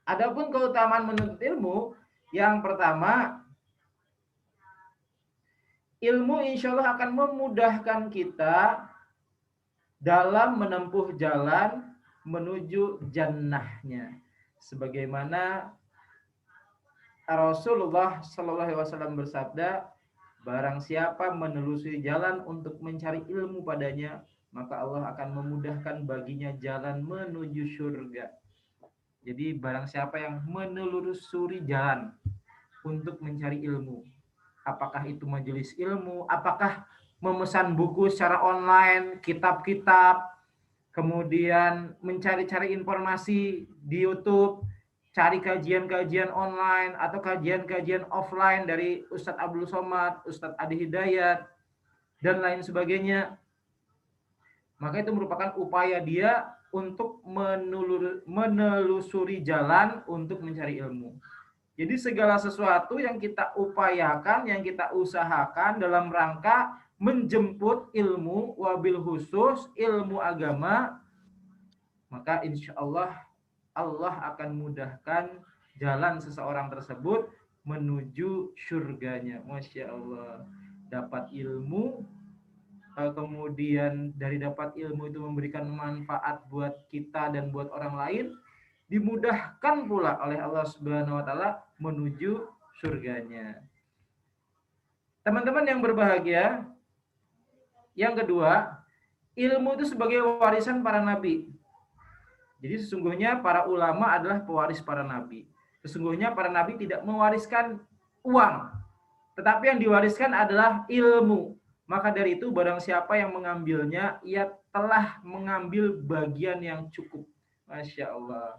Adapun keutamaan menuntut ilmu, yang pertama, ilmu insya Allah akan memudahkan kita dalam menempuh jalan menuju jannahnya. Sebagaimana Rasulullah SAW bersabda, barang siapa menelusuri jalan untuk mencari ilmu padanya, maka Allah akan memudahkan baginya jalan menuju surga. Jadi barang siapa yang menelusuri jalan untuk mencari ilmu, apakah itu majelis ilmu, apakah memesan buku secara online, kitab-kitab, kemudian mencari-cari informasi di YouTube, cari kajian-kajian online atau kajian-kajian offline dari Ustadz Abdul Somad, Ustadz Adi Hidayat, dan lain sebagainya. Maka itu merupakan upaya dia untuk menelusuri jalan untuk mencari ilmu. Jadi segala sesuatu yang kita upayakan, yang kita usahakan dalam rangka menjemput ilmu, wabil khusus ilmu agama, maka insya Allah Allah akan mudahkan jalan seseorang tersebut menuju surganya. Masya Allah. Dapat ilmu, kemudian dari dapat ilmu itu memberikan manfaat buat kita dan buat orang lain, dimudahkan pula oleh Allah Subhanahu wa taala menuju surganya. Teman-teman yang berbahagia, yang kedua, ilmu itu sebagai warisan para nabi. Jadi sesungguhnya para ulama adalah pewaris para nabi. Sesungguhnya para nabi tidak mewariskan uang, tetapi yang diwariskan adalah ilmu. Maka dari itu barang siapa yang mengambilnya, ia telah mengambil bagian yang cukup. Masya Allah.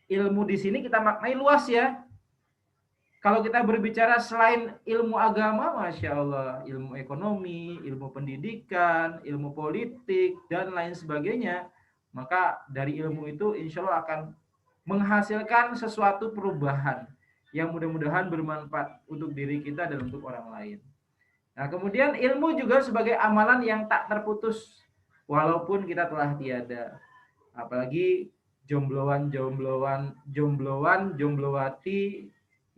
Ilmu di sini kita maknai luas ya. Kalau kita berbicara selain ilmu agama, Masya Allah, ilmu ekonomi, ilmu pendidikan, ilmu politik, dan lain sebagainya, maka dari ilmu itu insya Allah akan menghasilkan sesuatu perubahan yang mudah-mudahan bermanfaat untuk diri kita dan untuk orang lain. Nah, kemudian ilmu juga sebagai amalan yang tak terputus walaupun kita telah tiada. Apalagi jomblowati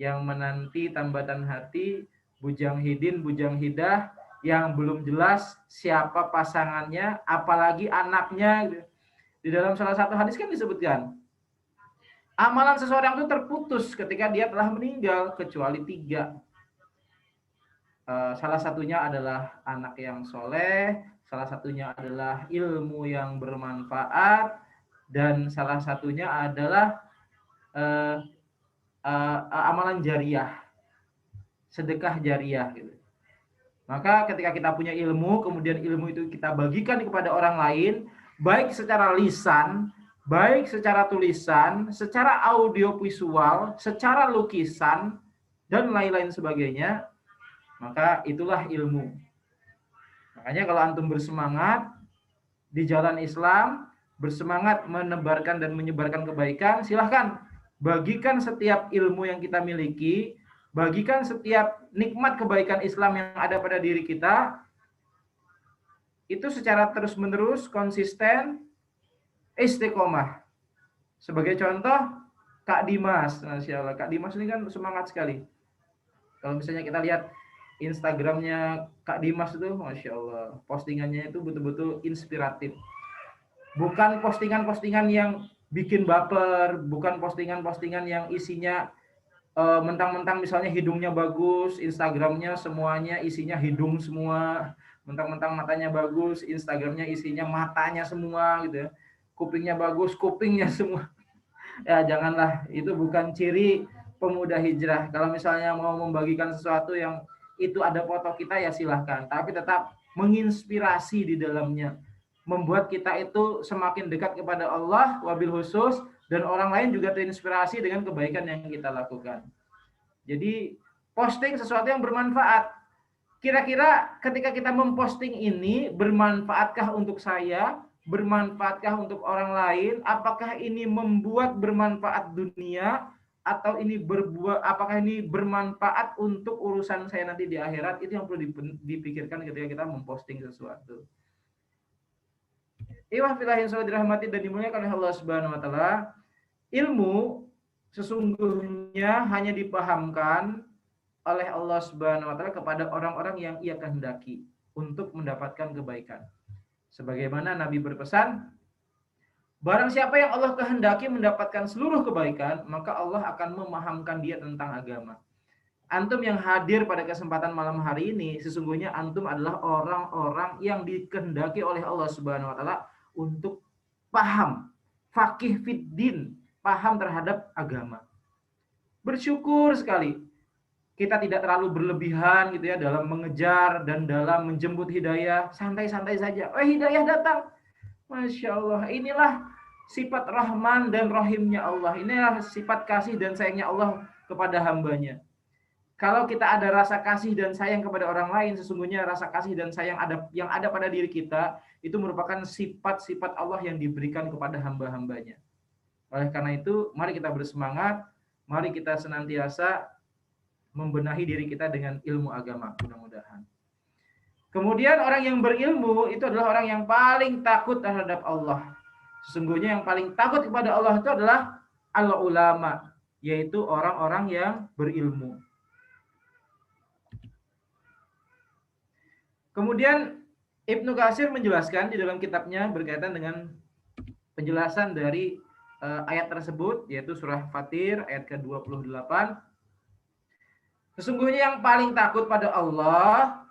yang menanti tambatan hati, bujang hidin, bujang hidah, yang belum jelas siapa pasangannya, apalagi anaknya. Di dalam salah satu hadis kan disebutkan, amalan seseorang itu terputus ketika dia telah meninggal, kecuali 3. Salah satunya adalah anak yang soleh, salah satunya adalah ilmu yang bermanfaat, dan salah satunya adalah amalan jariah, sedekah jariah gitu. Maka ketika kita punya ilmu, kemudian ilmu itu kita bagikan kepada orang lain, baik secara lisan, baik secara tulisan, secara audiovisual, secara lukisan, dan lain-lain sebagainya, maka itulah ilmu. Makanya kalau antum bersemangat di jalan Islam, bersemangat menebarkan dan menyebarkan kebaikan, silahkan bagikan setiap ilmu yang kita miliki, bagikan setiap nikmat kebaikan Islam yang ada pada diri kita, itu secara terus-menerus, konsisten, istiqomah. Sebagai contoh, Kak Dimas, Masya Allah, Kak Dimas ini kan semangat sekali. Kalau misalnya kita lihat Instagramnya Kak Dimas itu, Masya Allah, postingannya itu betul-betul inspiratif. Bukan postingan-postingan yang bikin baper, bukan postingan-postingan yang isinya mentang-mentang misalnya hidungnya bagus, Instagramnya semuanya isinya hidung semua, mentang-mentang matanya bagus, Instagramnya isinya matanya semua gitu ya, kupingnya bagus, kupingnya semua. Ya janganlah, itu bukan ciri pemuda hijrah. Kalau misalnya mau membagikan sesuatu yang itu ada foto kita ya silahkan, tapi tetap menginspirasi di dalamnya, membuat kita itu semakin dekat kepada Allah wabil khusus, dan orang lain juga terinspirasi dengan kebaikan yang kita lakukan. Jadi posting sesuatu yang bermanfaat. Kira-kira ketika kita memposting ini, bermanfaatkah untuk saya? Bermanfaatkah untuk orang lain? Apakah ini membuat bermanfaat dunia? Atau ini apakah ini bermanfaat untuk urusan saya nanti di akhirat? Itu yang perlu dipikirkan ketika kita memposting sesuatu. Iwafillah yang selalu dirahmati dan dimuliakan oleh Allah Subhanahu wa taala. Ilmu sesungguhnya hanya dipahamkan oleh Allah Subhanahu wa taala kepada orang-orang yang Ia kehendaki untuk mendapatkan kebaikan. Sebagaimana Nabi berpesan, barang siapa yang Allah kehendaki mendapatkan seluruh kebaikan, maka Allah akan memahamkan dia tentang agama. Antum yang hadir pada kesempatan malam hari ini, sesungguhnya antum adalah orang-orang yang dikehendaki oleh Allah Subhanahu wa taala untuk paham, faqih fiddin, paham terhadap agama. Bersyukur sekali kita tidak terlalu berlebihan gitu ya dalam mengejar dan dalam menjemput hidayah, santai-santai saja. Hidayah datang. Masya Allah, inilah sifat Rahman dan Rahimnya Allah. Inilah sifat kasih dan sayangnya Allah kepada hambanya. Kalau kita ada rasa kasih dan sayang kepada orang lain, sesungguhnya rasa kasih dan sayang yang ada pada diri kita, itu merupakan sifat-sifat Allah yang diberikan kepada hamba-hambanya. Oleh karena itu, mari kita bersemangat, mari kita senantiasa membenahi diri kita dengan ilmu agama, mudah-mudahan. Kemudian orang yang berilmu itu adalah orang yang paling takut terhadap Allah. Sesungguhnya yang paling takut kepada Allah itu adalah al-ulama, yaitu orang-orang yang berilmu. Kemudian Ibnu Katsir menjelaskan di dalam kitabnya berkaitan dengan penjelasan dari ayat tersebut, yaitu surah Fatir ayat ke-28. Sesungguhnya yang paling takut pada Allah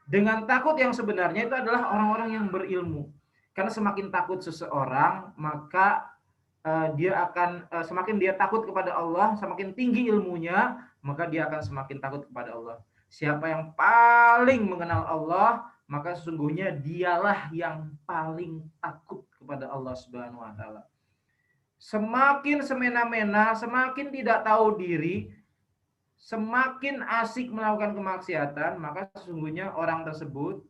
dengan takut yang sebenarnya itu adalah orang-orang yang berilmu. Karena semakin takut seseorang, maka dia akan semakin dia takut kepada Allah, semakin tinggi ilmunya, maka dia akan semakin takut kepada Allah. Siapa yang paling mengenal Allah, maka sesungguhnya dialah yang paling takut kepada Allah Subhanahu wa taala. Semakin semena-mena, semakin tidak tahu diri, semakin asik melakukan kemaksiatan, maka sesungguhnya orang tersebut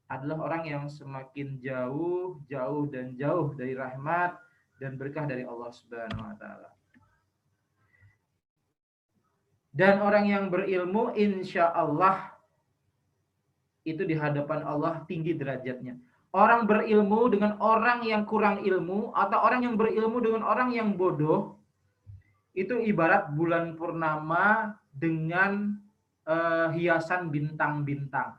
adalah orang yang semakin jauh dari rahmat dan berkah dari Allah Subhanahu wa taala. Dan orang yang berilmu insya Allah itu di hadapan Allah tinggi derajatnya. Orang berilmu dengan orang yang kurang ilmu, atau orang yang berilmu dengan orang yang bodoh, itu ibarat bulan purnama dengan hiasan bintang-bintang.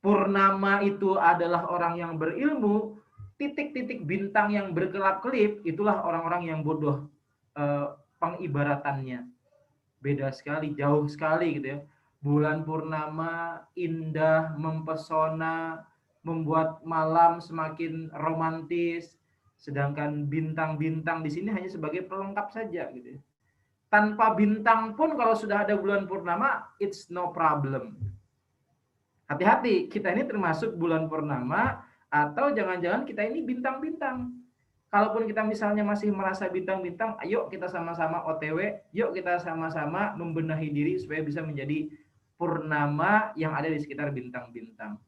Purnama itu adalah orang yang berilmu, titik-titik bintang yang berkelap-kelip itulah orang-orang yang bodoh pengibaratannya. Beda sekali, jauh sekali gitu ya. Bulan purnama indah, mempesona, membuat malam semakin romantis, sedangkan bintang-bintang di sini hanya sebagai pelengkap saja gitu ya. Tanpa bintang pun kalau sudah ada bulan purnama, it's no problem. Hati-hati, kita ini termasuk bulan purnama atau jangan-jangan kita ini bintang-bintang. Kalaupun kita misalnya masih merasa bintang-bintang, ayo kita sama-sama OTW, yuk kita sama-sama membenahi diri supaya bisa menjadi purnama yang ada di sekitar bintang-bintang.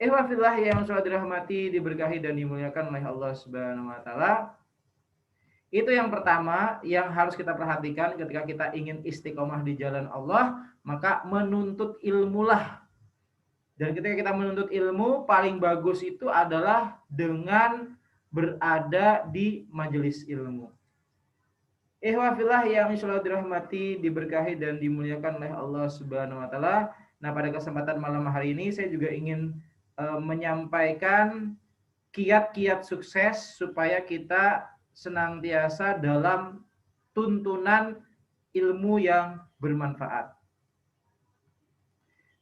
Ihwafillah yang selalu dirahmati, diberkahi dan dimuliakan oleh Allah Subhanahu wa taala. Itu yang pertama yang harus kita perhatikan ketika kita ingin istiqomah di jalan Allah, maka menuntut ilmulah. Dan ketika kita menuntut ilmu, paling bagus itu adalah dengan berada di majelis ilmu. Ihwafillah yang selalu dirahmati, diberkahi dan dimuliakan oleh Allah Subhanahu wa taala. Nah, pada kesempatan malam hari ini saya juga ingin menyampaikan kiat-kiat sukses supaya kita senantiasa dalam tuntunan ilmu yang bermanfaat.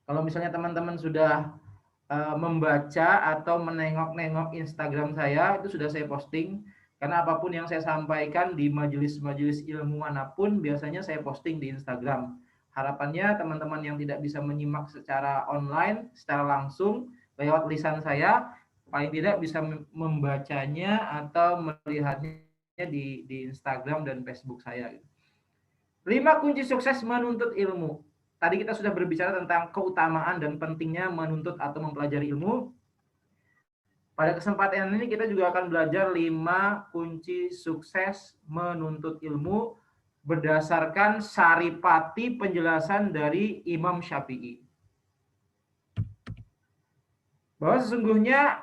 Kalau misalnya teman-teman sudah membaca atau menengok-nengok Instagram saya, itu sudah saya posting. Karena apapun yang saya sampaikan di majelis-majelis ilmu manapun, biasanya saya posting di Instagram. Harapannya teman-teman yang tidak bisa menyimak secara online, secara langsung, lewat lisan saya, paling tidak bisa membacanya atau melihatnya di Instagram dan Facebook saya. 5 kunci sukses menuntut ilmu. Tadi kita sudah berbicara tentang keutamaan dan pentingnya menuntut atau mempelajari ilmu. Pada kesempatan ini kita juga akan belajar 5 kunci sukses menuntut ilmu berdasarkan saripati penjelasan dari Imam Syafi'i. Bahwa sesungguhnya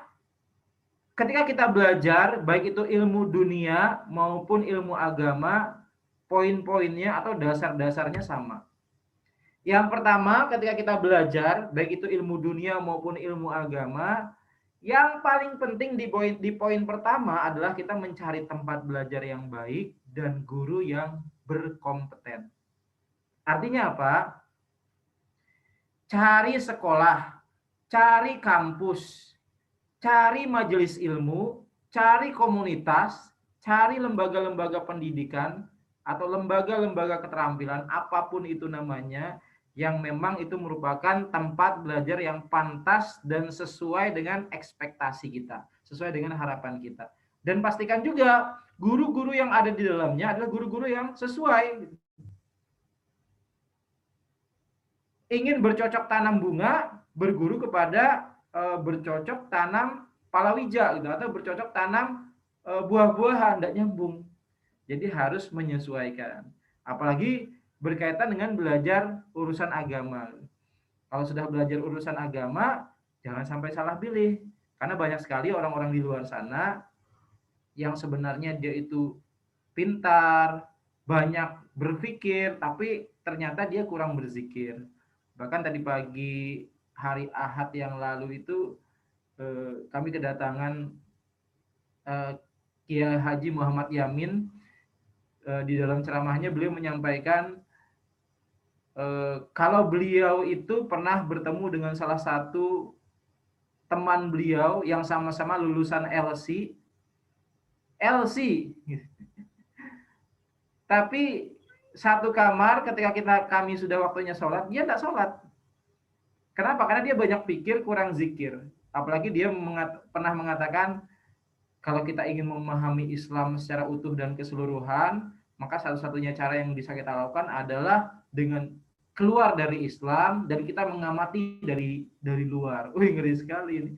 ketika kita belajar, baik itu ilmu dunia maupun ilmu agama, poin-poinnya atau dasar-dasarnya sama. Yang pertama, ketika kita belajar, baik itu ilmu dunia maupun ilmu agama, yang paling penting di poin pertama adalah kita mencari tempat belajar yang baik dan guru yang berkompeten. Artinya apa? Cari sekolah, cari kampus, cari majelis ilmu, cari komunitas, cari lembaga-lembaga pendidikan atau lembaga-lembaga keterampilan, apapun itu namanya, yang memang itu merupakan tempat belajar yang pantas dan sesuai dengan ekspektasi kita, sesuai dengan harapan kita. Dan pastikan juga guru-guru yang ada di dalamnya adalah guru-guru yang sesuai. Ingin bercocok tanam bunga, berguru kepada bercocok tanam palawija gitu, atau bercocok tanam buah-buahan, tidak nyambung. Jadi harus menyesuaikan. Apalagi berkaitan dengan belajar urusan agama. Kalau sudah belajar urusan agama, jangan sampai salah pilih. Karena banyak sekali orang-orang di luar sana yang sebenarnya dia itu pintar, banyak berpikir, tapi ternyata dia kurang berzikir. Bahkan tadi pagi hari Ahad yang lalu itu kami kedatangan Kiai Haji Muhammad Yamin. Di dalam ceramahnya beliau menyampaikan kalau beliau itu pernah bertemu dengan salah satu teman beliau yang sama-sama lulusan LC, tapi satu kamar ketika kami sudah waktunya sholat, dia tidak sholat. Kenapa? Karena dia banyak pikir, kurang zikir. Apalagi dia pernah mengatakan, kalau kita ingin memahami Islam secara utuh dan keseluruhan, maka satu-satunya cara yang bisa kita lakukan adalah dengan keluar dari Islam dan kita mengamati dari luar. Wih, ngeri sekali ini.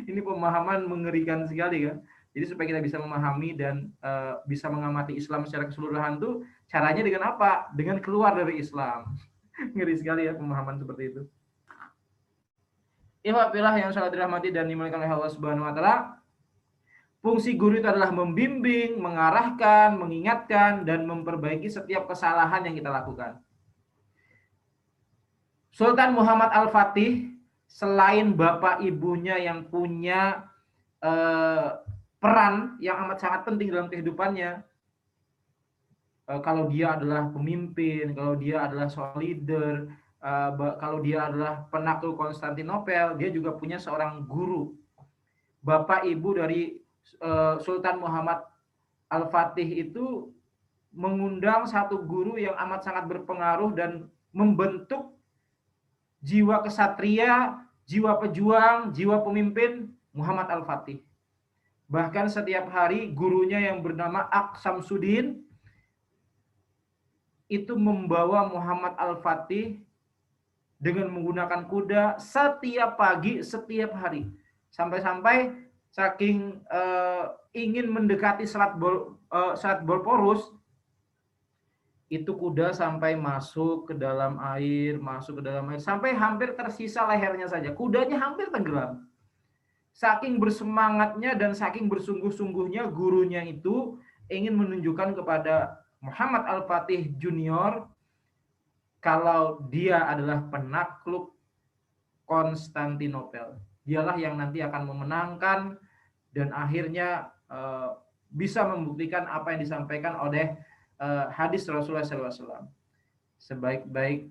Ini pemahaman mengerikan sekali kan. Jadi supaya kita bisa memahami dan bisa mengamati Islam secara keseluruhan tuh caranya dengan apa? Dengan keluar dari Islam. Ngeri sekali ya pemahaman seperti itu. Ihwatillah yang sangat dirahmati dan dimuliakan oleh Allah Subhanahu wa taala. Fungsi guru itu adalah membimbing, mengarahkan, mengingatkan dan memperbaiki setiap kesalahan yang kita lakukan. Sultan Muhammad Al-Fatih, selain bapak ibunya yang punya peran yang amat sangat penting dalam kehidupannya, kalau dia adalah pemimpin, kalau dia adalah seorang leader, kalau dia adalah penakluk Konstantinopel, dia juga punya seorang guru. Bapak ibu dari Sultan Muhammad Al-Fatih itu mengundang satu guru yang amat sangat berpengaruh dan membentuk jiwa kesatria, jiwa pejuang, jiwa pemimpin Muhammad Al-Fatih. Bahkan setiap hari gurunya yang bernama Ak Samsudin itu membawa Muhammad Al-Fatih dengan menggunakan kuda setiap pagi, setiap hari. Sampai-sampai saking ingin mendekati Selat Bosporus, itu kuda sampai masuk ke dalam air, sampai hampir tersisa lehernya saja. Kudanya hampir tenggelam. Saking bersemangatnya dan saking bersungguh-sungguhnya gurunya itu ingin menunjukkan kepada Muhammad Al-Fatih Junior kalau dia adalah penakluk Konstantinopel. Dialah yang nanti akan memenangkan dan akhirnya bisa membuktikan apa yang disampaikan oleh hadis Rasulullah SAW. Sebaik-baik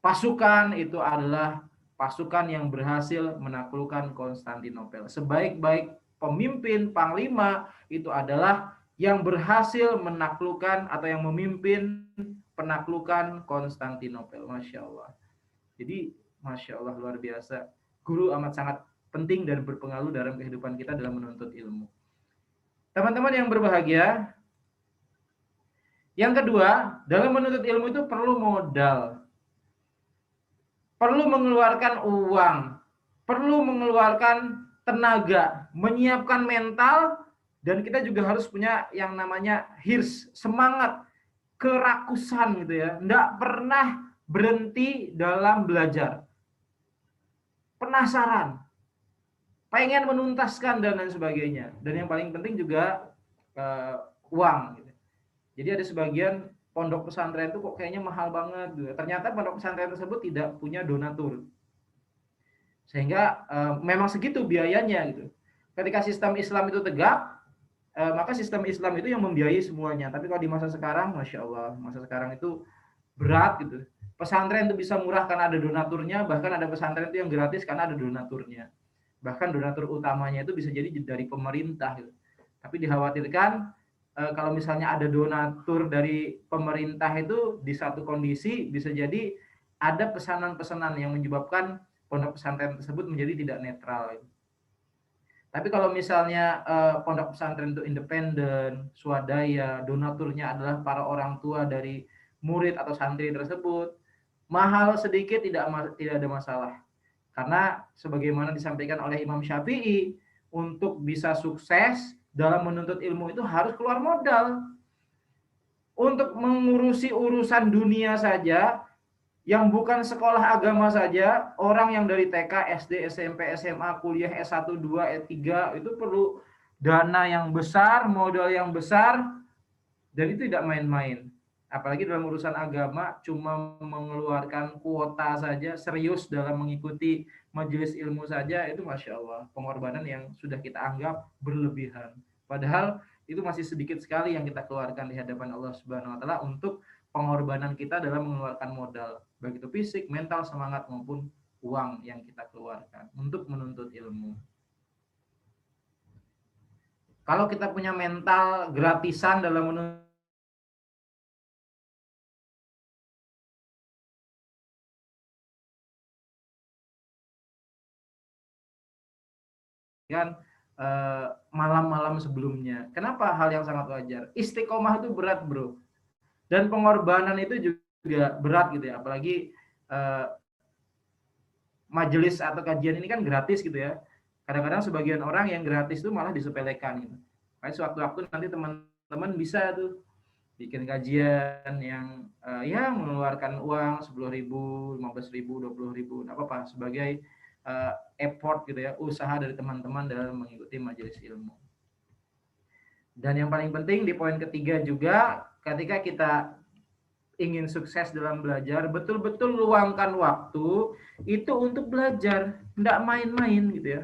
pasukan itu adalah pasukan yang berhasil menaklukkan Konstantinopel. Sebaik-baik pemimpin, panglima itu adalah yang berhasil menaklukkan atau yang memimpin penaklukan Konstantinopel. Masya Allah. Jadi Masya Allah luar biasa. Guru amat sangat penting dan berpengaruh dalam kehidupan kita dalam menuntut ilmu. Teman-teman yang berbahagia, yang kedua, dalam menuntut ilmu itu perlu modal. Perlu mengeluarkan uang, perlu mengeluarkan tenaga, menyiapkan mental, dan kita juga harus punya yang namanya hirs, semangat, kerakusan gitu ya. Nggak pernah berhenti dalam belajar. Penasaran, pengen menuntaskan dan lain sebagainya. Dan yang paling penting juga uang. Gitu. Jadi ada sebagian pondok pesantren itu kok kayaknya mahal banget. Gitu. Ternyata pondok pesantren tersebut tidak punya donatur. Sehingga memang segitu biayanya gitu. Ketika sistem Islam itu tegak, maka sistem Islam itu yang membiayai semuanya. Tapi kalau di masa sekarang, Masya Allah, masa sekarang itu berat gitu. Pesantren itu bisa murah karena ada donaturnya, bahkan ada pesantren itu yang gratis karena ada donaturnya. Bahkan donatur utamanya itu bisa jadi dari pemerintah gitu. Tapi dikhawatirkan kalau misalnya ada donatur dari pemerintah itu di satu kondisi bisa jadi ada pesanan-pesanan yang menyebabkan pondok pesantren tersebut menjadi tidak netral. Tapi kalau misalnya pondok pesantren itu independen, swadaya, donaturnya adalah para orang tua dari murid atau santri tersebut, mahal sedikit tidak ada masalah. Karena sebagaimana disampaikan oleh Imam Syafi'i, untuk bisa sukses dalam menuntut ilmu itu harus keluar modal. Untuk mengurusi urusan dunia saja, yang bukan sekolah agama saja, orang yang dari TK, SD, SMP, SMA, kuliah S1, 2, S3 itu perlu dana yang besar, modal yang besar, dan itu tidak main-main. Apalagi dalam urusan agama, cuma mengeluarkan kuota saja, serius dalam mengikuti majelis ilmu saja, itu Masya Allah, pengorbanan yang sudah kita anggap berlebihan. Padahal itu masih sedikit sekali yang kita keluarkan di hadapan Allah Subhanahu wa Ta'ala untuk pengorbanan kita dalam mengeluarkan modal, baik itu fisik, mental, semangat maupun uang yang kita keluarkan untuk menuntut ilmu. Kalau kita punya mental gratisan dalam menuntut kan malam-malam sebelumnya. Kenapa hal yang sangat wajar? Istiqomah itu berat, bro. Dan pengorbanan itu juga berat gitu ya. Apalagi majelis atau kajian ini kan gratis gitu ya. Kadang-kadang sebagian orang yang gratis itu malah disepelekan gitu. Makanya sewaktu-waktu nanti teman-teman bisa tuh bikin kajian yang ya mengeluarkan uang 10.000, 15.000, 20.000, nggak apa-apa sebagai effort gitu ya, usaha dari teman-teman dalam mengikuti majelis ilmu. Dan yang paling penting di poin ketiga juga, ketika kita ingin sukses dalam belajar, betul-betul luangkan waktu itu untuk belajar, nggak main-main gitu ya.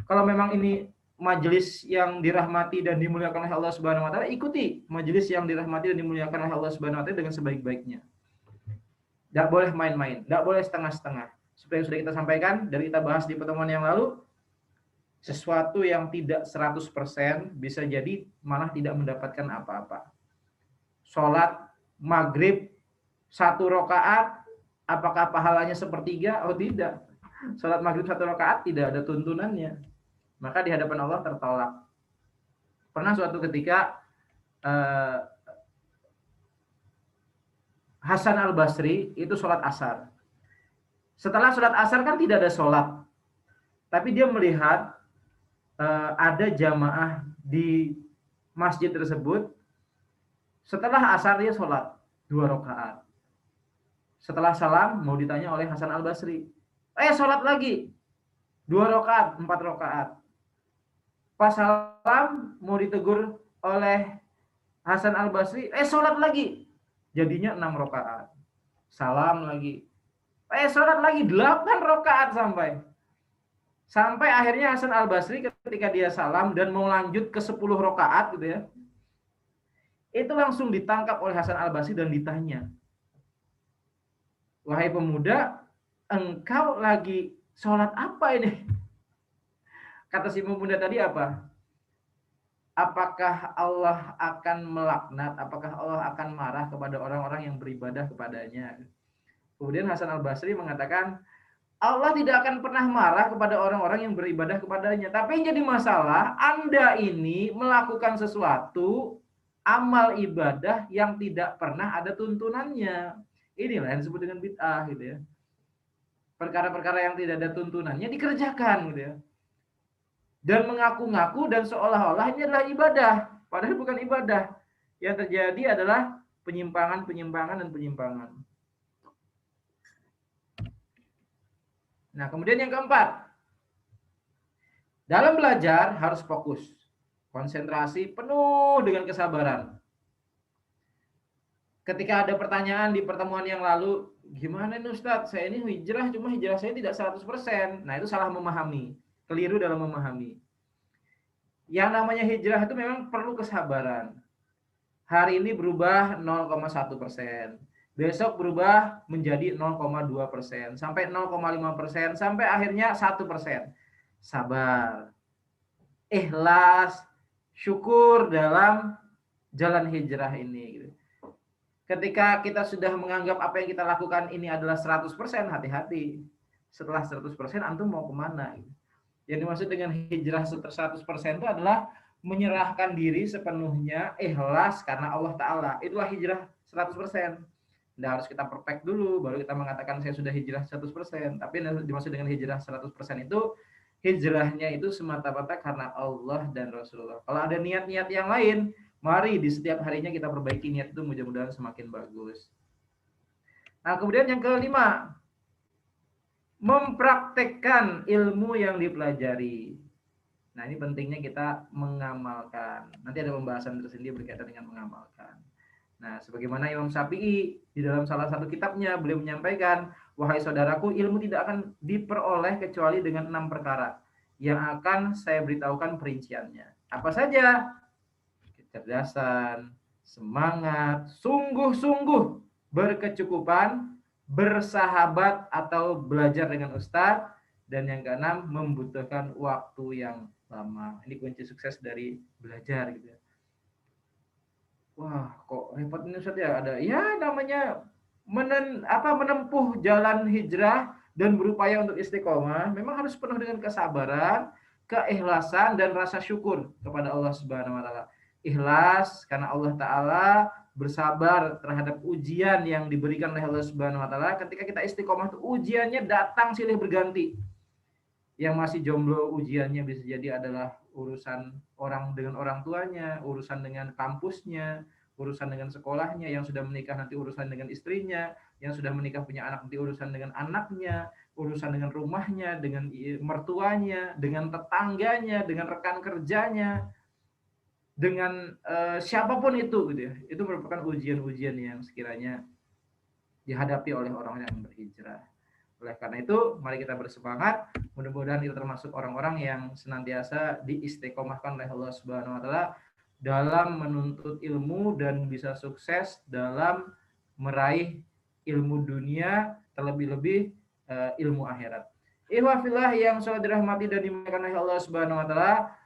Kalau memang ini majelis yang dirahmati dan dimuliakan oleh Allah Subhanahu wa Ta'ala, ikuti majelis yang dirahmati dan dimuliakan oleh Allah Subhanahu wa Ta'ala dengan sebaik-baiknya. Nggak boleh main-main, nggak boleh setengah-setengah. Seperti yang sudah kita sampaikan dan kita bahas di pertemuan yang lalu, sesuatu yang tidak 100% bisa jadi malah tidak mendapatkan apa-apa. Sholat maghrib 1 rakaat, apakah pahalanya sepertiga? Oh tidak. Sholat maghrib 1 rakaat tidak ada tuntunannya. Maka di hadapan Allah tertolak. Pernah suatu ketika Hasan al-Basri itu sholat asar. Setelah sholat asar kan tidak ada sholat. Tapi dia melihat ada jamaah di masjid tersebut. Setelah asar dia sholat 2 rakaat. Setelah salam mau ditanya oleh Hasan al-Basri. Sholat lagi 2 rakaat, 4 rakaat. Pas salam mau ditegur oleh Hasan al-Basri. Sholat lagi. Jadinya 6 rakaat. Salam lagi. Sholat lagi 8 rakaat sampai akhirnya Hasan al-Basri ketika dia salam dan mau lanjut ke 10 rakaat gitu ya, itu langsung ditangkap oleh Hasan al-Basri dan ditanya, wahai pemuda, engkau lagi sholat apa ini? Kata si pemuda tadi apa? Apakah Allah akan melaknat? Apakah Allah akan marah kepada orang-orang yang beribadah kepadanya? Kemudian Hasan al-Basri mengatakan, Allah tidak akan pernah marah kepada orang-orang yang beribadah kepadanya. Tapi yang jadi masalah, Anda ini melakukan sesuatu amal ibadah yang tidak pernah ada tuntunannya. Inilah yang disebut dengan bid'ah gitu ya. Perkara-perkara yang tidak ada tuntunannya dikerjakan gitu ya. Dan mengaku-ngaku dan seolah-olah ini adalah ibadah. Padahal bukan ibadah. Yang terjadi adalah penyimpangan dan penyimpangan. Nah, kemudian yang keempat, dalam belajar harus fokus, konsentrasi penuh dengan kesabaran. Ketika ada pertanyaan di pertemuan yang lalu, gimana nih Ustadz, saya ini hijrah, cuma hijrah saya tidak 100%. Nah, itu salah memahami, keliru dalam memahami. Yang namanya hijrah itu memang perlu kesabaran. Hari ini berubah 0,1%. Besok berubah menjadi 0,2%, sampai 0,5%, sampai akhirnya 1%. Sabar, ikhlas, syukur dalam jalan hijrah ini. Ketika kita sudah menganggap apa yang kita lakukan ini adalah 100%, hati-hati. Setelah 100%, antum mau kemana? Yang dimaksud dengan hijrah 100% itu adalah menyerahkan diri sepenuhnya, ikhlas karena Allah Ta'ala. Itulah hijrah 100%. Nah, harus kita perfect dulu, baru kita mengatakan saya sudah hijrah 100%. Tapi yang dimaksud dengan hijrah 100% itu, hijrahnya itu semata-mata karena Allah dan Rasulullah. Kalau ada niat-niat yang lain, mari di setiap harinya kita perbaiki niat itu, mudah-mudahan semakin bagus. Nah, kemudian yang kelima, mempraktekkan ilmu yang dipelajari. Nah, ini pentingnya kita mengamalkan. Nanti ada pembahasan tersendiri berkaitan dengan mengamalkan. Nah, sebagaimana Imam Syafi'i di dalam salah satu kitabnya, beliau menyampaikan, wahai saudaraku, ilmu tidak akan diperoleh kecuali dengan 6 perkara yang akan saya beritahukan perinciannya. Apa saja? Kecerdasan, semangat, sungguh-sungguh, berkecukupan, bersahabat atau belajar dengan ustadz, dan yang keenam, membutuhkan waktu yang lama. Ini kunci sukses dari belajar gitu ya. Wah, kok repot ini Ustaz ya? Ada ya namanya menempuh jalan hijrah dan berupaya untuk istiqomah, memang harus penuh dengan kesabaran, keikhlasan dan rasa syukur kepada Allah Subhanahu wa taala. Ikhlas karena Allah Taala, bersabar terhadap ujian yang diberikan oleh Allah Subhanahu wa taala. Ketika kita istiqomah itu ujiannya datang silih berganti. Yang masih jomblo ujiannya bisa jadi adalah urusan orang dengan orang tuanya, urusan dengan kampusnya, urusan dengan sekolahnya, yang sudah menikah nanti urusan dengan istrinya, yang sudah menikah punya anak nanti urusan dengan anaknya, urusan dengan rumahnya, dengan mertuanya, dengan tetangganya, dengan rekan kerjanya, dengan siapapun itu gitu ya. Itu merupakan ujian-ujian yang sekiranya dihadapi oleh orang yang berhijrah. Oleh karena itu, mari kita bersemangat. Mudah-mudahan kita termasuk orang-orang yang senantiasa diistiqomahkan oleh Allah Subhanahu wa taala dalam menuntut ilmu dan bisa sukses dalam meraih ilmu dunia, terlebih-lebih ilmu akhirat. Ihwafillah yang salat dirahmati dan dimuliakan oleh Allah Subhanahu wa taala.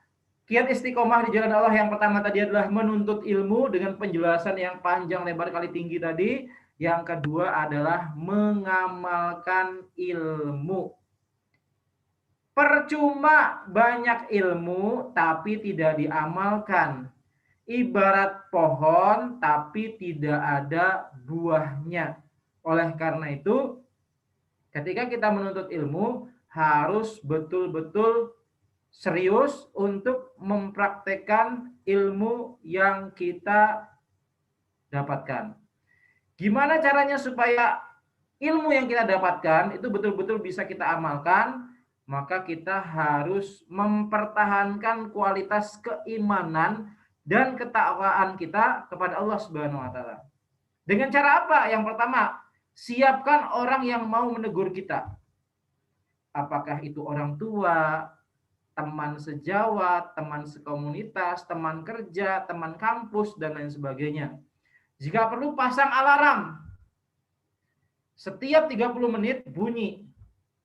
Kiat istiqomah di jalan Allah yang pertama tadi adalah menuntut ilmu dengan penjelasan yang panjang lebar kali tinggi tadi. Yang kedua adalah mengamalkan ilmu. Percuma banyak ilmu tapi tidak diamalkan. Ibarat pohon tapi tidak ada buahnya. Oleh karena itu, ketika kita menuntut ilmu, harus betul-betul serius untuk mempraktekkan ilmu yang kita dapatkan. Gimana caranya supaya ilmu yang kita dapatkan itu betul-betul bisa kita amalkan? Maka kita harus mempertahankan kualitas keimanan dan ketakwaan kita kepada Allah Subhanahu wa taala. Dengan cara apa? Yang pertama, siapkan orang yang mau menegur kita. Apakah itu orang tua, teman sejawat, teman sekomunitas, teman kerja, teman kampus, dan lain sebagainya. Jika perlu pasang alarm. Setiap 30 menit bunyi.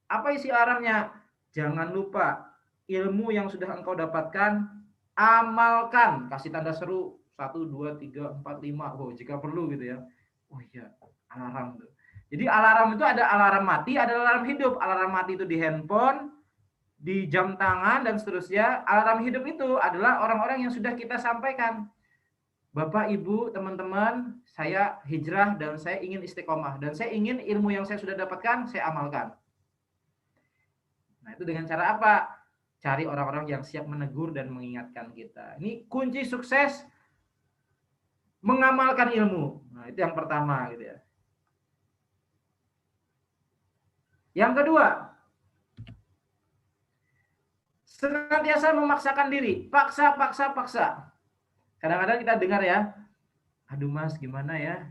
Apa isi alarmnya? Jangan lupa ilmu yang sudah engkau dapatkan, amalkan. Kasih tanda seru. 1, 2, 3, 4, 5. Oh, jika perlu gitu ya. Oh iya, alarm. Jadi alarm itu ada alarm mati, ada alarm hidup. Alarm mati itu di handphone, di jam tangan, dan seterusnya. Alarm hidup itu adalah orang-orang yang sudah kita sampaikan. Bapak, Ibu, teman-teman, saya hijrah dan saya ingin istiqomah. Dan saya ingin ilmu yang saya sudah dapatkan, saya amalkan. Nah, itu dengan cara apa? Cari orang-orang yang siap menegur dan mengingatkan kita. Ini kunci sukses mengamalkan ilmu. Nah, itu yang pertama gitu ya. Yang kedua, senantiasa memaksakan diri. Paksa. Kadang-kadang kita dengar ya, aduh Mas, gimana ya?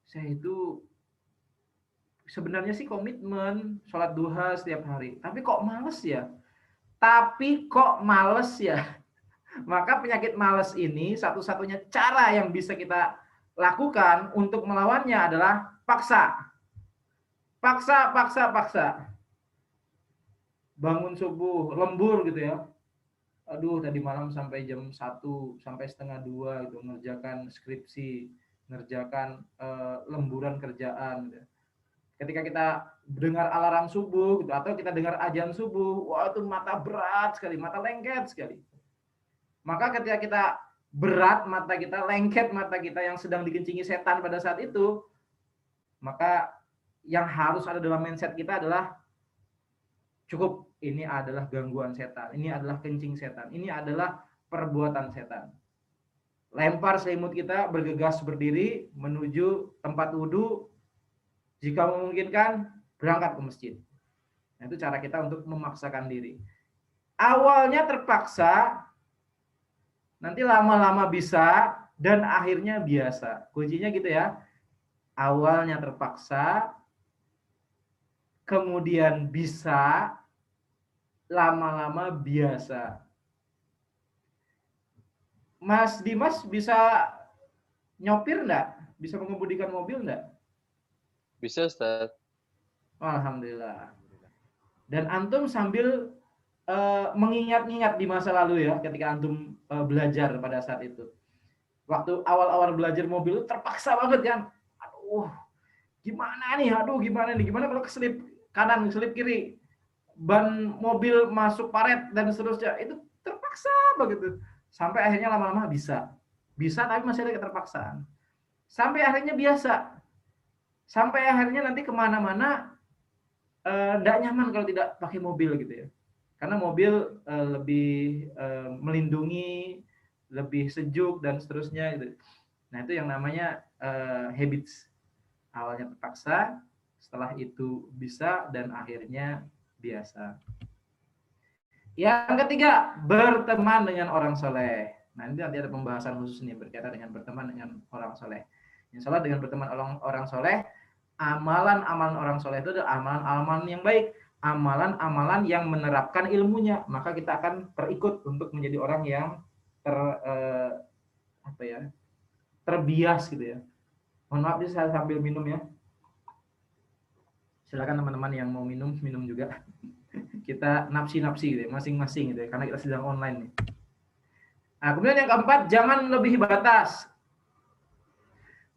Saya itu sebenarnya sih komitmen sholat duha setiap hari. Tapi kok males ya? Maka penyakit males ini satu-satunya cara yang bisa kita lakukan untuk melawannya adalah paksa. Paksa. Bangun subuh, lembur gitu ya. Aduh, tadi malam sampai jam 1, sampai setengah 2 gitu, ngerjakan skripsi, ngerjakan lemburan kerjaan gitu. Ketika kita dengar alarm subuh gitu, atau kita dengar azan subuh, wah itu mata berat sekali, mata lengket sekali. Maka ketika kita berat mata kita, lengket mata kita yang sedang dikencingi setan pada saat itu, maka yang harus ada dalam mindset kita adalah cukup, ini adalah gangguan setan, ini adalah kencing setan, ini adalah perbuatan setan. Lempar selimut kita, bergegas berdiri menuju tempat wudhu, jika memungkinkan berangkat ke masjid. Nah, itu cara kita untuk memaksakan diri. Awalnya terpaksa, nanti lama-lama bisa, dan akhirnya biasa. Kuncinya gitu ya. Awalnya terpaksa, kemudian bisa, lama-lama biasa. Mas Dimas bisa nyopir enggak? Bisa mengemudikan mobil enggak? Bisa, Ustaz. Alhamdulillah. Dan antum sambil mengingat-ingat di masa lalu ya, ketika antum belajar pada saat itu. Waktu awal-awal belajar mobil terpaksa banget kan. Aduh, gimana nih? Gimana kalau keselip kanan, keselip kiri, ban mobil masuk paret dan seterusnya. Itu terpaksa begitu. Sampai akhirnya lama-lama bisa. Bisa tapi masih ada keterpaksaan. Sampai akhirnya biasa. Sampai akhirnya nanti kemana-mana enggak nyaman kalau tidak pakai mobil gitu ya. Karena mobil lebih melindungi, lebih sejuk dan seterusnya gitu. Nah, itu yang namanya habits. Awalnya terpaksa, setelah itu bisa, dan akhirnya biasa. Yang ketiga, berteman dengan orang soleh. Nah, ini nanti ada pembahasan khusus nih berkaitan dengan berteman dengan orang soleh. Insya Allah dengan berteman orang soleh, amalan-amalan orang soleh itu adalah amalan-amalan yang baik, amalan-amalan yang menerapkan ilmunya. Maka kita akan terikut untuk menjadi orang yang terbias gitu ya. Mohon maaf, saya sambil minum ya. Silakan teman-teman yang mau minum juga. Kita napsi-napsi gitu ya, masing-masing gitu ya, karena kita sedang online nih. Nah, kemudian yang keempat, jangan melebihi batas.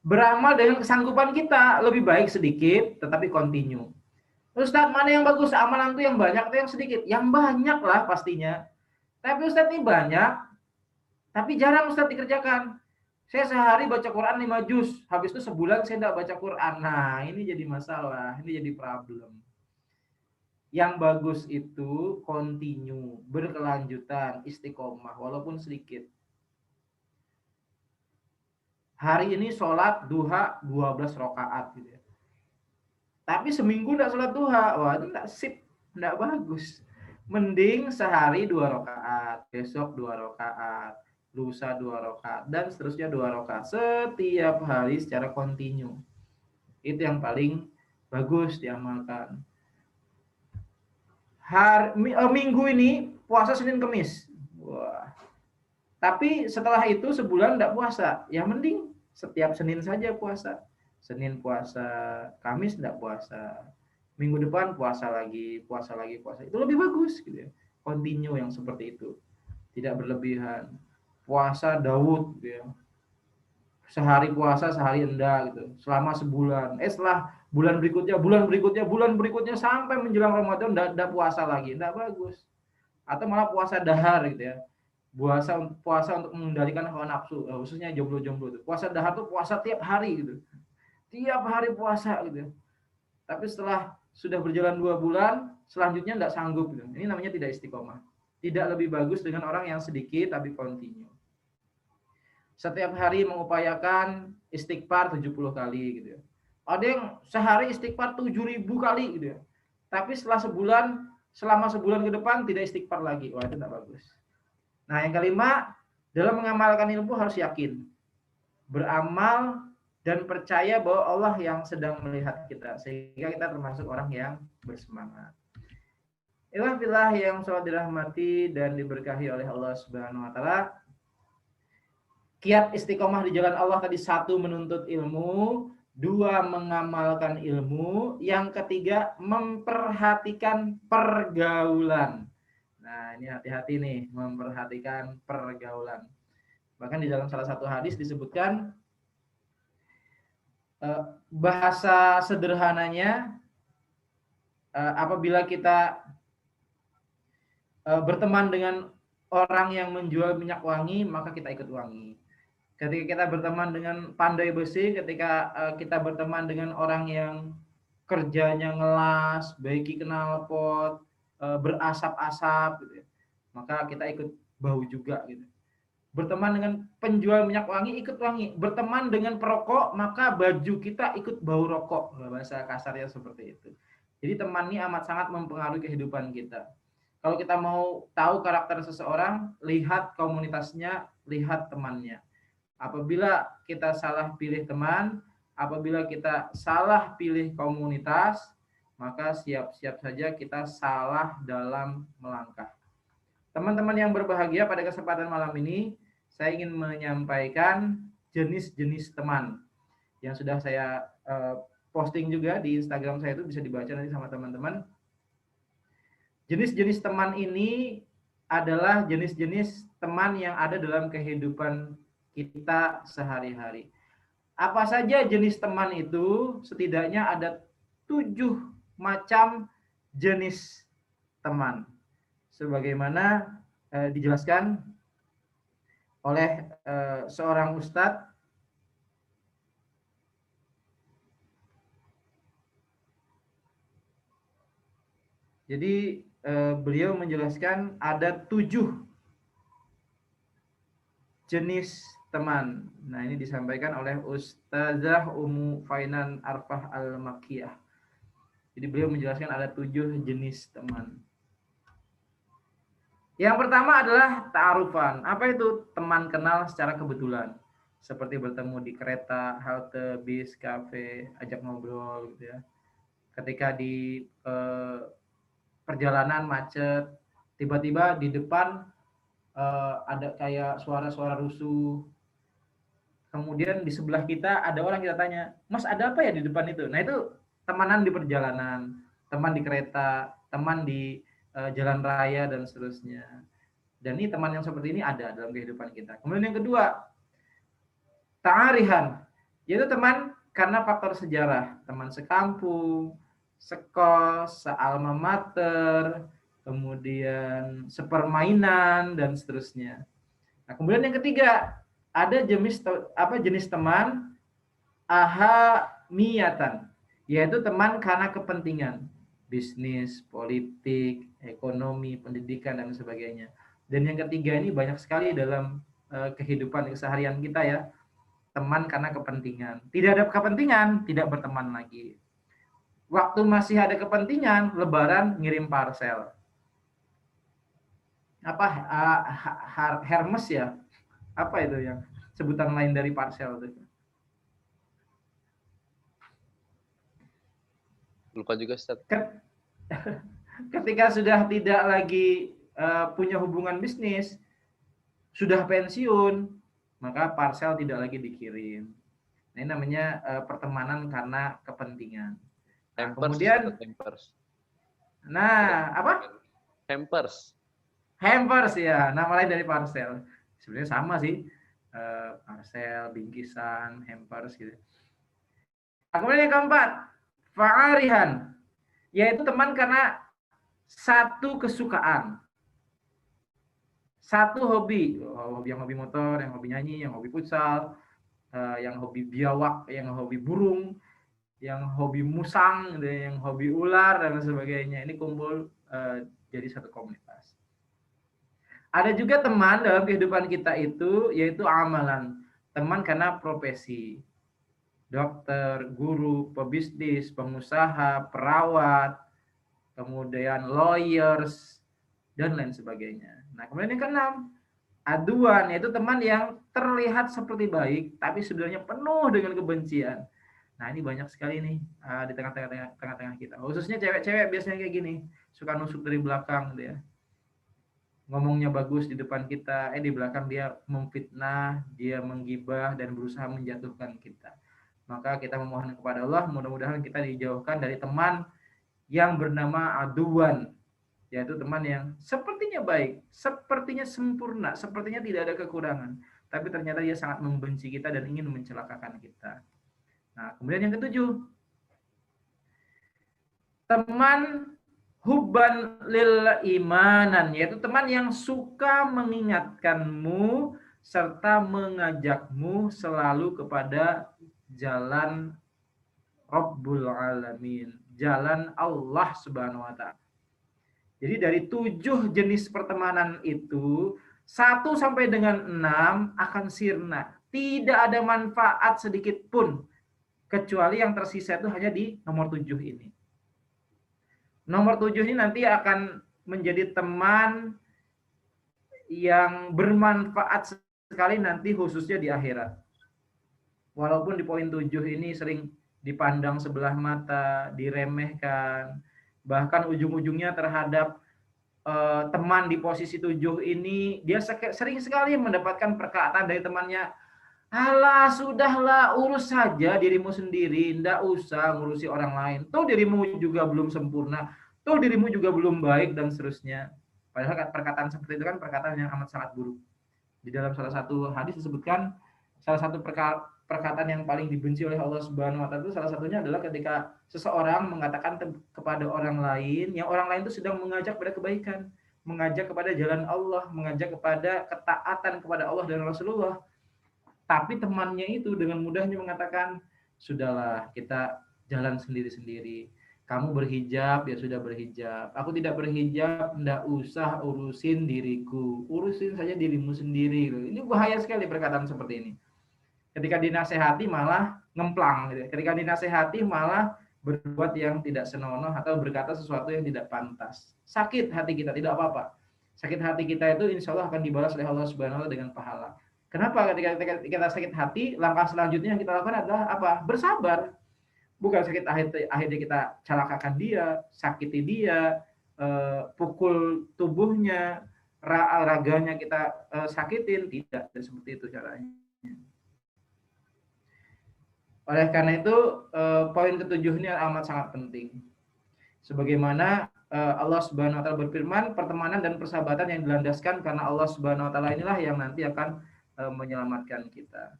Beramal dengan kesanggupan kita, lebih baik sedikit tetapi continue. Ustadz, mana yang bagus? Amalan itu yang banyak atau yang sedikit? Yang banyak lah pastinya. Tapi Ustadz ini banyak, tapi jarang Ustadz dikerjakan. Saya sehari baca Quran 5 juz, habis itu sebulan saya tidak baca Quran. Nah, ini jadi masalah, ini jadi problem. Yang bagus itu continue, berkelanjutan, istiqomah, walaupun sedikit. Hari ini sholat duha 12 rakaat gitu ya. Tapi seminggu enggak sholat duha, wah itu enggak sip, enggak bagus. Mending sehari 2 rakaat, besok 2 rakaat, lusa 2 rakaat, dan seterusnya 2 rakaat. Setiap hari secara kontinu. Itu yang paling bagus diamalkan. Minggu ini puasa Senin Kemis. Wah. Tapi setelah itu sebulan enggak puasa. Ya mending setiap Senin saja puasa. Senin puasa, Kamis enggak puasa. Minggu depan puasa lagi. Itu lebih bagus gitu ya. Continue yang seperti itu. Tidak berlebihan. Puasa Daud gitu ya. sehari puasa, sehari enggak gitu. Selama sebulan. Setelah bulan berikutnya sampai menjelang Ramadan enggak puasa lagi. Enggak bagus. Atau malah puasa dahar gitu ya. Puasa untuk mengendalikan hawa nafsu, khususnya jomblo-jomblo itu. Puasa dahar tuh puasa tiap hari gitu. Tiap hari puasa gitu. Tapi setelah sudah berjalan 2 bulan, selanjutnya enggak sanggup gitu. Ini namanya tidak istiqomah. Tidak lebih bagus dengan orang yang sedikit tapi continue. Setiap hari mengupayakan istighfar 70 kali gitu ya. Ada yang sehari istighfar 7.000 kali gitu ya. Tapi selama sebulan ke depan tidak istighfar lagi. Wah, itu tidak bagus. Nah, yang kelima, dalam mengamalkan ilmu harus yakin. Beramal dan percaya bahwa Allah yang sedang melihat kita. Sehingga kita termasuk orang yang bersemangat. Alhamdulillah yang selalu dirahmati dan diberkahi oleh Allah Subhanahu wa taala. Kiat istiqomah di jalan Allah tadi, 1 menuntut ilmu, 2 mengamalkan ilmu, yang ketiga memperhatikan pergaulan. Nah, ini hati-hati nih, memperhatikan pergaulan. Bahkan di dalam salah satu hadis disebutkan bahasa sederhananya apabila kita berteman dengan orang yang menjual minyak wangi, maka kita ikut wangi. Ketika kita berteman dengan pandai besi, ketika kita berteman dengan orang yang kerjanya ngelas, baiki knalpot, berasap-asap gitu ya, maka kita ikut bau juga gitu. Berteman dengan penjual minyak wangi, ikut wangi. Berteman dengan perokok, maka baju kita ikut bau rokok. Bahasa kasarnya seperti itu. Jadi teman ini amat sangat mempengaruhi kehidupan kita. Kalau kita mau tahu karakter seseorang, lihat komunitasnya, lihat temannya. Apabila kita salah pilih teman, apabila kita salah pilih komunitas, maka siap-siap saja kita salah dalam melangkah. Teman-teman yang berbahagia, pada kesempatan malam ini, saya ingin menyampaikan jenis-jenis teman yang sudah saya posting juga di Instagram saya, itu bisa dibaca nanti sama teman-teman. Jenis-jenis teman ini adalah jenis-jenis teman yang ada dalam kehidupan kita sehari-hari. Apa saja jenis teman itu? Setidaknya ada 7 macam jenis teman. Sebagaimana dijelaskan oleh seorang ustadz. Jadi beliau menjelaskan ada 7 jenis teman. Nah, ini disampaikan oleh Ustazah Ummu Fainan Arfah Al-Makkiyah. Jadi beliau menjelaskan ada 7 jenis teman. Yang pertama adalah ta'arufan. Apa itu? Teman kenal secara kebetulan. Seperti bertemu di kereta, halte, bis, kafe, ajak ngobrol gitu ya. Ketika di perjalanan macet, tiba-tiba di depan ada kayak suara-suara rusuh. Kemudian di sebelah kita ada orang, kita tanya, "Mas, ada apa ya di depan itu?" Nah, itu temanan di perjalanan, teman di kereta, teman di jalan raya dan seterusnya. Dan ini teman yang seperti ini ada dalam kehidupan kita. Kemudian yang kedua, ta'arihan, yaitu teman karena faktor sejarah, teman sekampung, sekos, sealma mater, kemudian sepermainan dan seterusnya. Nah, kemudian yang ketiga, ada jenis teman ahamiyatan, yaitu teman karena kepentingan, bisnis, politik, ekonomi, pendidikan dan sebagainya. Dan yang ketiga ini banyak sekali dalam kehidupan keseharian kita ya, teman karena kepentingan. Tidak ada kepentingan, tidak berteman lagi. Waktu masih ada kepentingan, Lebaran ngirim parcel. Apa Hermes ya? Apa itu yang sebutan lain dari parcel itu? Lupa juga, Ustaz. Ketika sudah tidak lagi punya hubungan bisnis, sudah pensiun, maka parcel tidak lagi dikirim. Nah, ini namanya pertemanan karena kepentingan. Nah, kemudian hampers. Nah, apa? Hampers Hampers ya, nama lain dari parcel. Sebenarnya sama sih. parcel, bingkisan, hampers gitu. Kemudian yang keempat, fa'arihan, yaitu teman karena satu kesukaan, satu hobi, yang hobi motor, yang hobi nyanyi, yang hobi futsal, yang hobi biawak, yang hobi burung, yang hobi musang, yang hobi ular dan sebagainya. Ini kumpul jadi satu komunitas. Ada juga teman dalam kehidupan kita itu, yaitu amalan. Teman karena profesi. Dokter, guru, pebisnis, pengusaha, perawat, kemudian lawyers, dan lain sebagainya. Nah, kemudian yang keenam, aduan, yaitu teman yang terlihat seperti baik, tapi sebenarnya penuh dengan kebencian. Nah, ini banyak sekali nih di tengah-tengah kita. Khususnya cewek-cewek biasanya kayak gini, suka nusuk dari belakang gitu ya. Ngomongnya bagus di depan kita, di belakang dia memfitnah, dia menggibah dan berusaha menjatuhkan kita. Maka kita memohon kepada Allah, mudah-mudahan kita dijauhkan dari teman yang bernama aduan, yaitu teman yang sepertinya baik, sepertinya sempurna, sepertinya tidak ada kekurangan, tapi ternyata dia sangat membenci kita dan ingin mencelakakan kita. Nah, kemudian yang ketujuh, teman hubban lil imanan, yaitu teman yang suka mengingatkanmu serta mengajakmu selalu kepada jalan Rabbul Alamin, jalan Allah Subhanahu wa Ta'ala. Jadi dari 7 jenis pertemanan itu, 1 sampai dengan 6 akan sirna. Tidak ada manfaat sedikit pun, kecuali yang tersisa itu hanya di nomor 7 ini. Nomor 7 ini nanti akan menjadi teman yang bermanfaat sekali nanti khususnya di akhirat. Walaupun di poin 7 ini sering dipandang sebelah mata, diremehkan, bahkan ujung-ujungnya terhadap teman di posisi 7 ini, dia sering sekali mendapatkan perkataan dari temannya, alah sudahlah, urus saja dirimu sendiri, ndak usah ngurusi orang lain, toh dirimu juga belum sempurna, toh dirimu juga belum baik, dan seterusnya. Padahal perkataan seperti itu kan perkataan yang amat sangat buruk. Di dalam salah satu hadis disebutkan, salah satu perkataan yang paling dibenci oleh Allah Subhanahu wa Ta'ala itu salah satunya adalah ketika seseorang mengatakan kepada orang lain, yang orang lain itu sedang mengajak pada kebaikan, mengajak kepada jalan Allah, mengajak kepada ketaatan kepada Allah dan Rasulullah. Tapi temannya itu dengan mudahnya mengatakan, sudahlah kita jalan sendiri-sendiri. Kamu berhijab, ya sudah berhijab. Aku tidak berhijab, enggak usah urusin diriku. Urusin saja dirimu sendiri. Ini bahaya sekali perkataan seperti ini. Ketika dinasehati malah ngemplang. Ketika dinasehati malah berbuat yang tidak senonoh atau berkata sesuatu yang tidak pantas. Sakit hati kita, tidak apa-apa. Sakit hati kita itu insya Allah akan dibalas oleh Allah Subhanahu wa Ta'ala dengan pahala. Kenapa? Ketika kita sakit hati, langkah selanjutnya yang kita lakukan adalah apa? Bersabar. Bukan sakit akhirnya kita celakakan dia, sakiti dia, pukul tubuhnya, raganya kita sakitin, tidak seperti itu caranya. Oleh karena itu poin ketujuh ini amat sangat penting. Sebagaimana Allah Subhanahu wa Ta'ala berfirman, pertemanan dan persahabatan yang dilandaskan karena Allah Subhanahu wa Ta'ala inilah yang nanti akan menyelamatkan kita.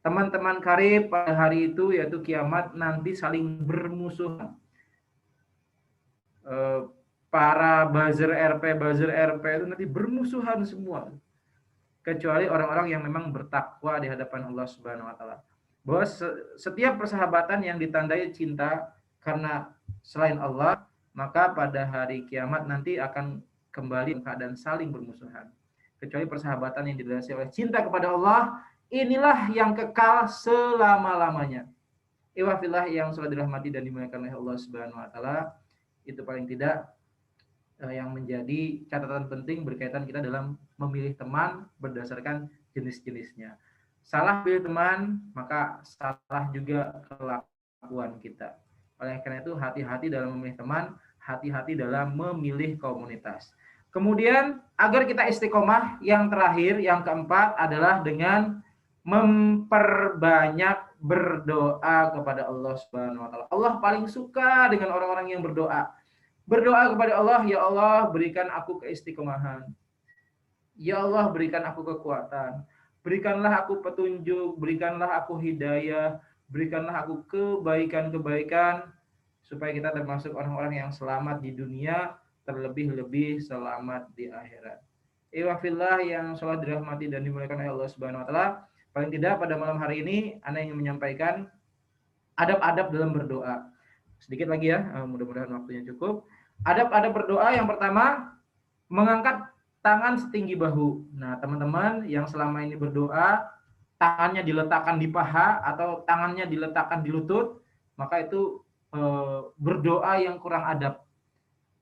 Teman-teman karib pada hari itu yaitu kiamat nanti saling bermusuhan. Para buzzer RP itu nanti bermusuhan semua. Kecuali orang-orang yang memang bertakwa di hadapan Allah Subhanahu wa Ta'ala. Bahwa setiap persahabatan yang ditandai cinta karena selain Allah, maka pada hari kiamat nanti akan kembali keadaan saling bermusuhan. Kecuali persahabatan yang didasari oleh cinta kepada Allah, inilah yang kekal selama-lamanya. Iwafillah yang sudah dirahmati dan dimuliakan oleh Allah Subhanahu wa Ta'ala, itu paling tidak yang menjadi catatan penting berkaitan kita dalam memilih teman berdasarkan jenis-jenisnya. Salah pilih teman, maka salah juga kelakuan kita. Oleh karena itu, hati-hati dalam memilih teman, hati-hati dalam memilih komunitas. Kemudian, agar kita istiqomah, yang terakhir, yang keempat adalah dengan memperbanyak berdoa kepada Allah Subhanahu wa Ta'ala. Allah paling suka dengan orang-orang yang berdoa. Berdoa kepada Allah, ya Allah berikan aku keistiqomahan. Ya Allah berikan aku kekuatan. Berikanlah aku petunjuk, berikanlah aku hidayah, berikanlah aku kebaikan-kebaikan supaya kita termasuk orang-orang yang selamat di dunia, terlebih-lebih selamat di akhirat. Iwafillah yang sholat dirahmati dan dimuliakan oleh Allah Subhanahu wa taala. Paling tidak pada malam hari ini Ana ingin menyampaikan adab-adab dalam berdoa. Sedikit lagi ya, mudah-mudahan waktunya cukup. Adab-adab berdoa yang pertama, mengangkat tangan setinggi bahu. Nah, teman-teman yang selama ini berdoa, tangannya diletakkan di paha atau tangannya diletakkan di lutut, maka itu berdoa yang kurang adab.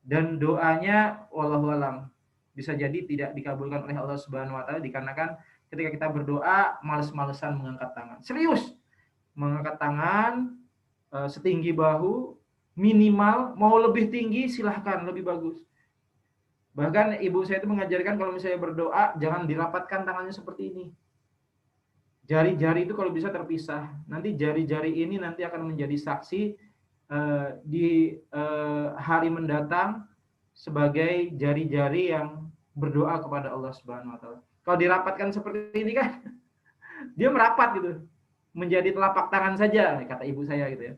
Dan doanya wallahu alam bisa jadi tidak dikabulkan oleh Allah Subhanahu wa taala dikarenakan ketika kita berdoa males-malesan mengangkat tangan. Serius. Mengangkat tangan setinggi bahu, minimal mau lebih tinggi silahkan, lebih bagus. Bahkan ibu saya itu mengajarkan kalau misalnya berdoa jangan dirapatkan tangannya seperti ini. Jari-jari itu kalau bisa terpisah. Nanti jari-jari ini nanti akan menjadi saksi di hari mendatang sebagai jari-jari yang berdoa kepada Allah Subhanahu wa taala. Kalau dirapatkan seperti ini kan dia merapat gitu. Menjadi telapak tangan saja kata ibu saya gitu ya.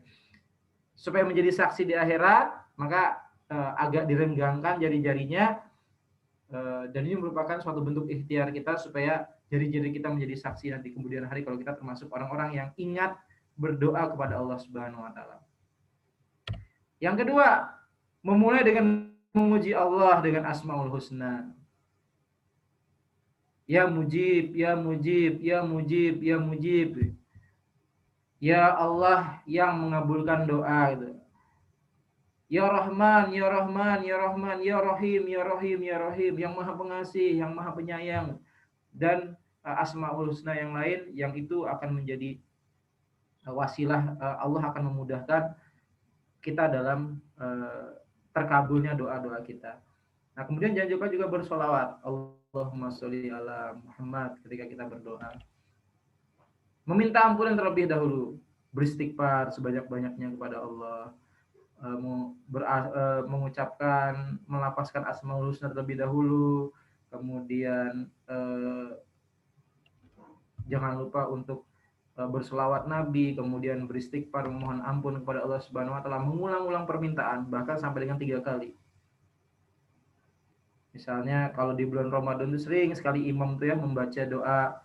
Supaya menjadi saksi di akhirat, maka agak direnggangkan jari-jarinya dan ini merupakan suatu bentuk ikhtiar kita supaya jari-jari kita menjadi saksi nanti kemudian hari kalau kita termasuk orang-orang yang ingat berdoa kepada Allah Subhanahu wa taala. Yang kedua, memulai dengan memuji Allah dengan Asmaul Husna. Ya Mujib, ya Mujib, ya Mujib, ya Mujib. Ya Allah yang mengabulkan doa gitu. Ya Rahman, Ya Rahman, Ya Rahman, Ya Rahim, Ya Rahim, Ya Rahim, yang Maha Pengasih, yang Maha Penyayang, dan Asmaul Husna yang lain, yang itu akan menjadi wasilah Allah akan memudahkan kita dalam terkabulnya doa-doa kita. Nah, kemudian jangan lupa juga bersolawat. Allahumma sholli ala Muhammad ketika kita berdoa. Meminta ampunan terlebih dahulu, beristighfar sebanyak-banyaknya kepada Allah. Mengucapkan, melapaskan Asmaul Husna terlebih dahulu, kemudian jangan lupa untuk berselawat Nabi, kemudian beristighfar, memohon ampun kepada Allah Subhanahu wa taala, mengulang-ulang permintaan bahkan sampai dengan 3 kali. Misalnya kalau di bulan Ramadan itu sering sekali imam tuh ya membaca doa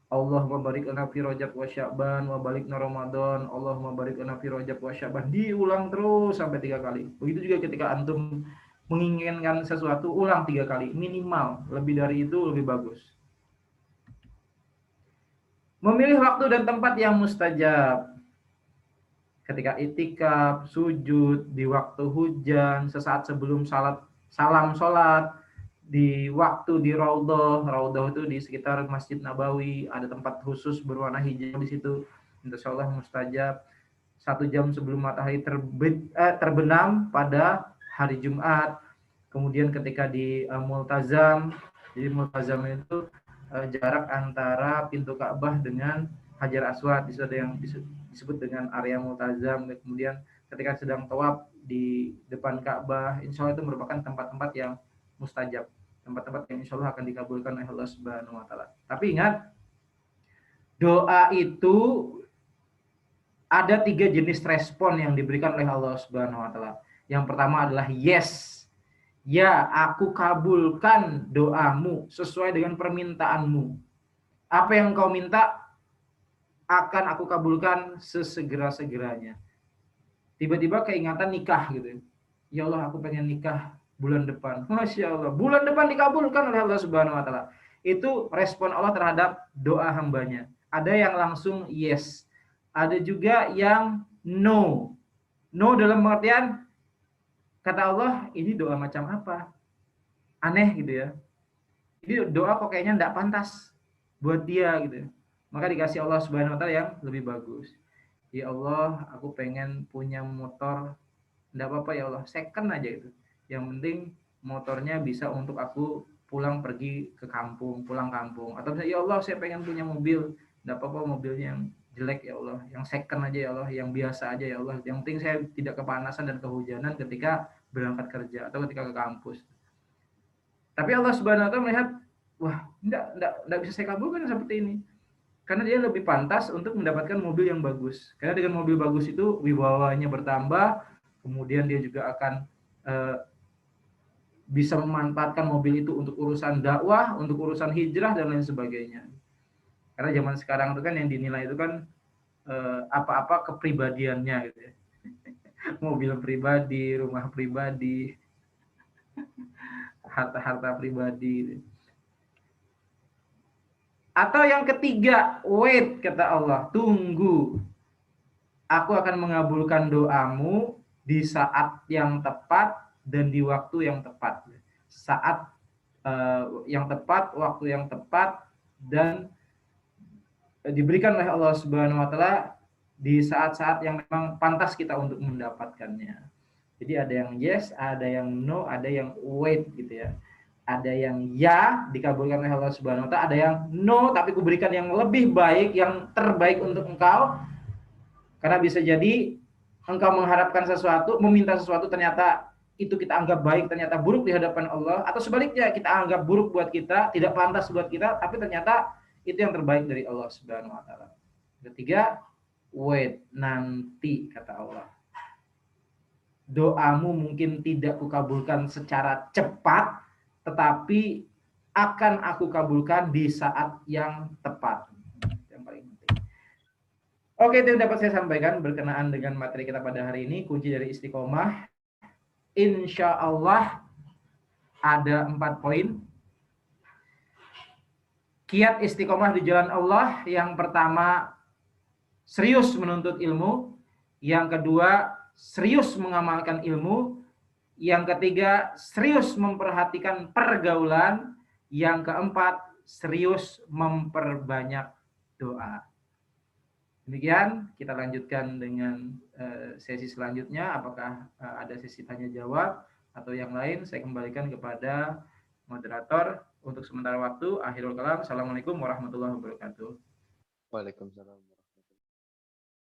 Allahumma barik lana fi Rajab wa Sya'ban wa balikna Ramadan, Allahumma barik lana fi Rajab wa Sya'ban, diulang terus sampai 3 kali. Begitu juga ketika antum menginginkan sesuatu, ulang 3 kali minimal, lebih dari itu lebih bagus. Memilih waktu dan tempat yang mustajab. Ketika itikaf, sujud, di waktu hujan, sesaat sebelum salam sholat, di waktu di Raudhah itu di sekitar Masjid Nabawi, ada tempat khusus berwarna hijau di situ, insya Allah mustajab. 1 jam sebelum matahari terbenam pada hari Jumat. Kemudian ketika di Multazam, jadi Multazam itu jarak antara pintu Ka'bah dengan Hajar Aswad, di situ ada yang disebut dengan area Multazam. Kemudian ketika sedang tawaf di depan Ka'bah, insya Allah itu merupakan tempat-tempat yang mustajab, tempat-tempat yang insya Allah akan dikabulkan oleh Allah Subhanahu wa taala. Tapi ingat, doa itu ada 3 jenis respon yang diberikan oleh Allah Subhanahu wa taala. Yang pertama adalah yes. Ya, aku kabulkan doamu sesuai dengan permintaanmu. Apa yang kau minta akan aku kabulkan sesegera-segeranya. Tiba-tiba keingatan nikah gitu. Ya Allah, aku pengen nikah bulan depan. Masya Allah, bulan depan dikabulkan oleh Allah Subhanahu wa taala. Itu respon Allah terhadap doa hambanya. Ada yang langsung yes. Ada juga yang no. No dalam pengertian kata Allah, ini doa macam apa? Aneh gitu ya. Ini doa kok kayaknya enggak pantas buat dia gitu. Maka dikasih Allah Subhanahu wa taala yang lebih bagus. Ya Allah, aku pengen punya motor. Enggak apa-apa ya Allah, second aja itu. Yang penting motornya bisa untuk aku pulang pergi ke kampung, pulang kampung. Atau misalnya, ya Allah, saya pengen punya mobil. Enggak apa-apa mobilnya yang jelek ya Allah, yang second aja ya Allah, yang biasa aja ya Allah. Yang penting saya tidak kepanasan dan kehujanan ketika berangkat kerja atau ketika ke kampus. Tapi Allah Subhanahu wa taala melihat wah, enggak bisa saya kabulkan yang seperti ini. Karena dia lebih pantas untuk mendapatkan mobil yang bagus. Karena dengan mobil bagus itu wibawanya bertambah, kemudian dia juga akan bisa memanfaatkan mobil itu untuk urusan dakwah, untuk urusan hijrah dan lain sebagainya. Karena zaman sekarang itu kan yang dinilai itu kan apa-apa kepribadiannya gitu ya. Mobil pribadi, rumah pribadi, harta-harta pribadi. Atau yang ketiga, wait kata Allah, tunggu. Aku akan mengabulkan doamu di saat yang tepat dan di waktu yang tepat. Saat yang tepat, waktu yang tepat, dan diberikan oleh Allah Subhanahu wa taala di saat-saat yang memang pantas kita untuk mendapatkannya. Jadi ada yang yes, ada yang no, ada yang wait gitu ya. Ada yang ya dikabulkan oleh Allah Subhanahu wa taala, ada yang no tapi kuberikan yang lebih baik, yang terbaik untuk engkau. Karena bisa jadi engkau mengharapkan sesuatu, meminta sesuatu, ternyata itu kita anggap baik, ternyata buruk di hadapan Allah, atau sebaliknya kita anggap buruk buat kita, tidak pantas buat kita, tapi ternyata itu yang terbaik dari Allah Subhanahu wa taala. Ketiga, wait, nanti kata Allah. Doamu mungkin tidak kukabulkan secara cepat, tetapi akan aku kabulkan di saat yang tepat. Yang paling penting. Oke, itu yang dapat saya sampaikan berkenaan dengan materi kita pada hari ini. Kunci dari istiqomah. Insya Allah ada 4 poin. Kiat istiqomah di jalan Allah. Yang pertama, serius menuntut ilmu. Yang kedua, serius mengamalkan ilmu. Yang ketiga, serius memperhatikan pergaulan. Yang keempat, serius memperbanyak doa. Demikian, kita lanjutkan dengan sesi selanjutnya. Apakah ada sesi tanya jawab atau yang lain? Saya kembalikan kepada moderator untuk sementara waktu. Akhirul kalam. Assalamualaikum warahmatullahi wabarakatuh. Waalaikumsalam.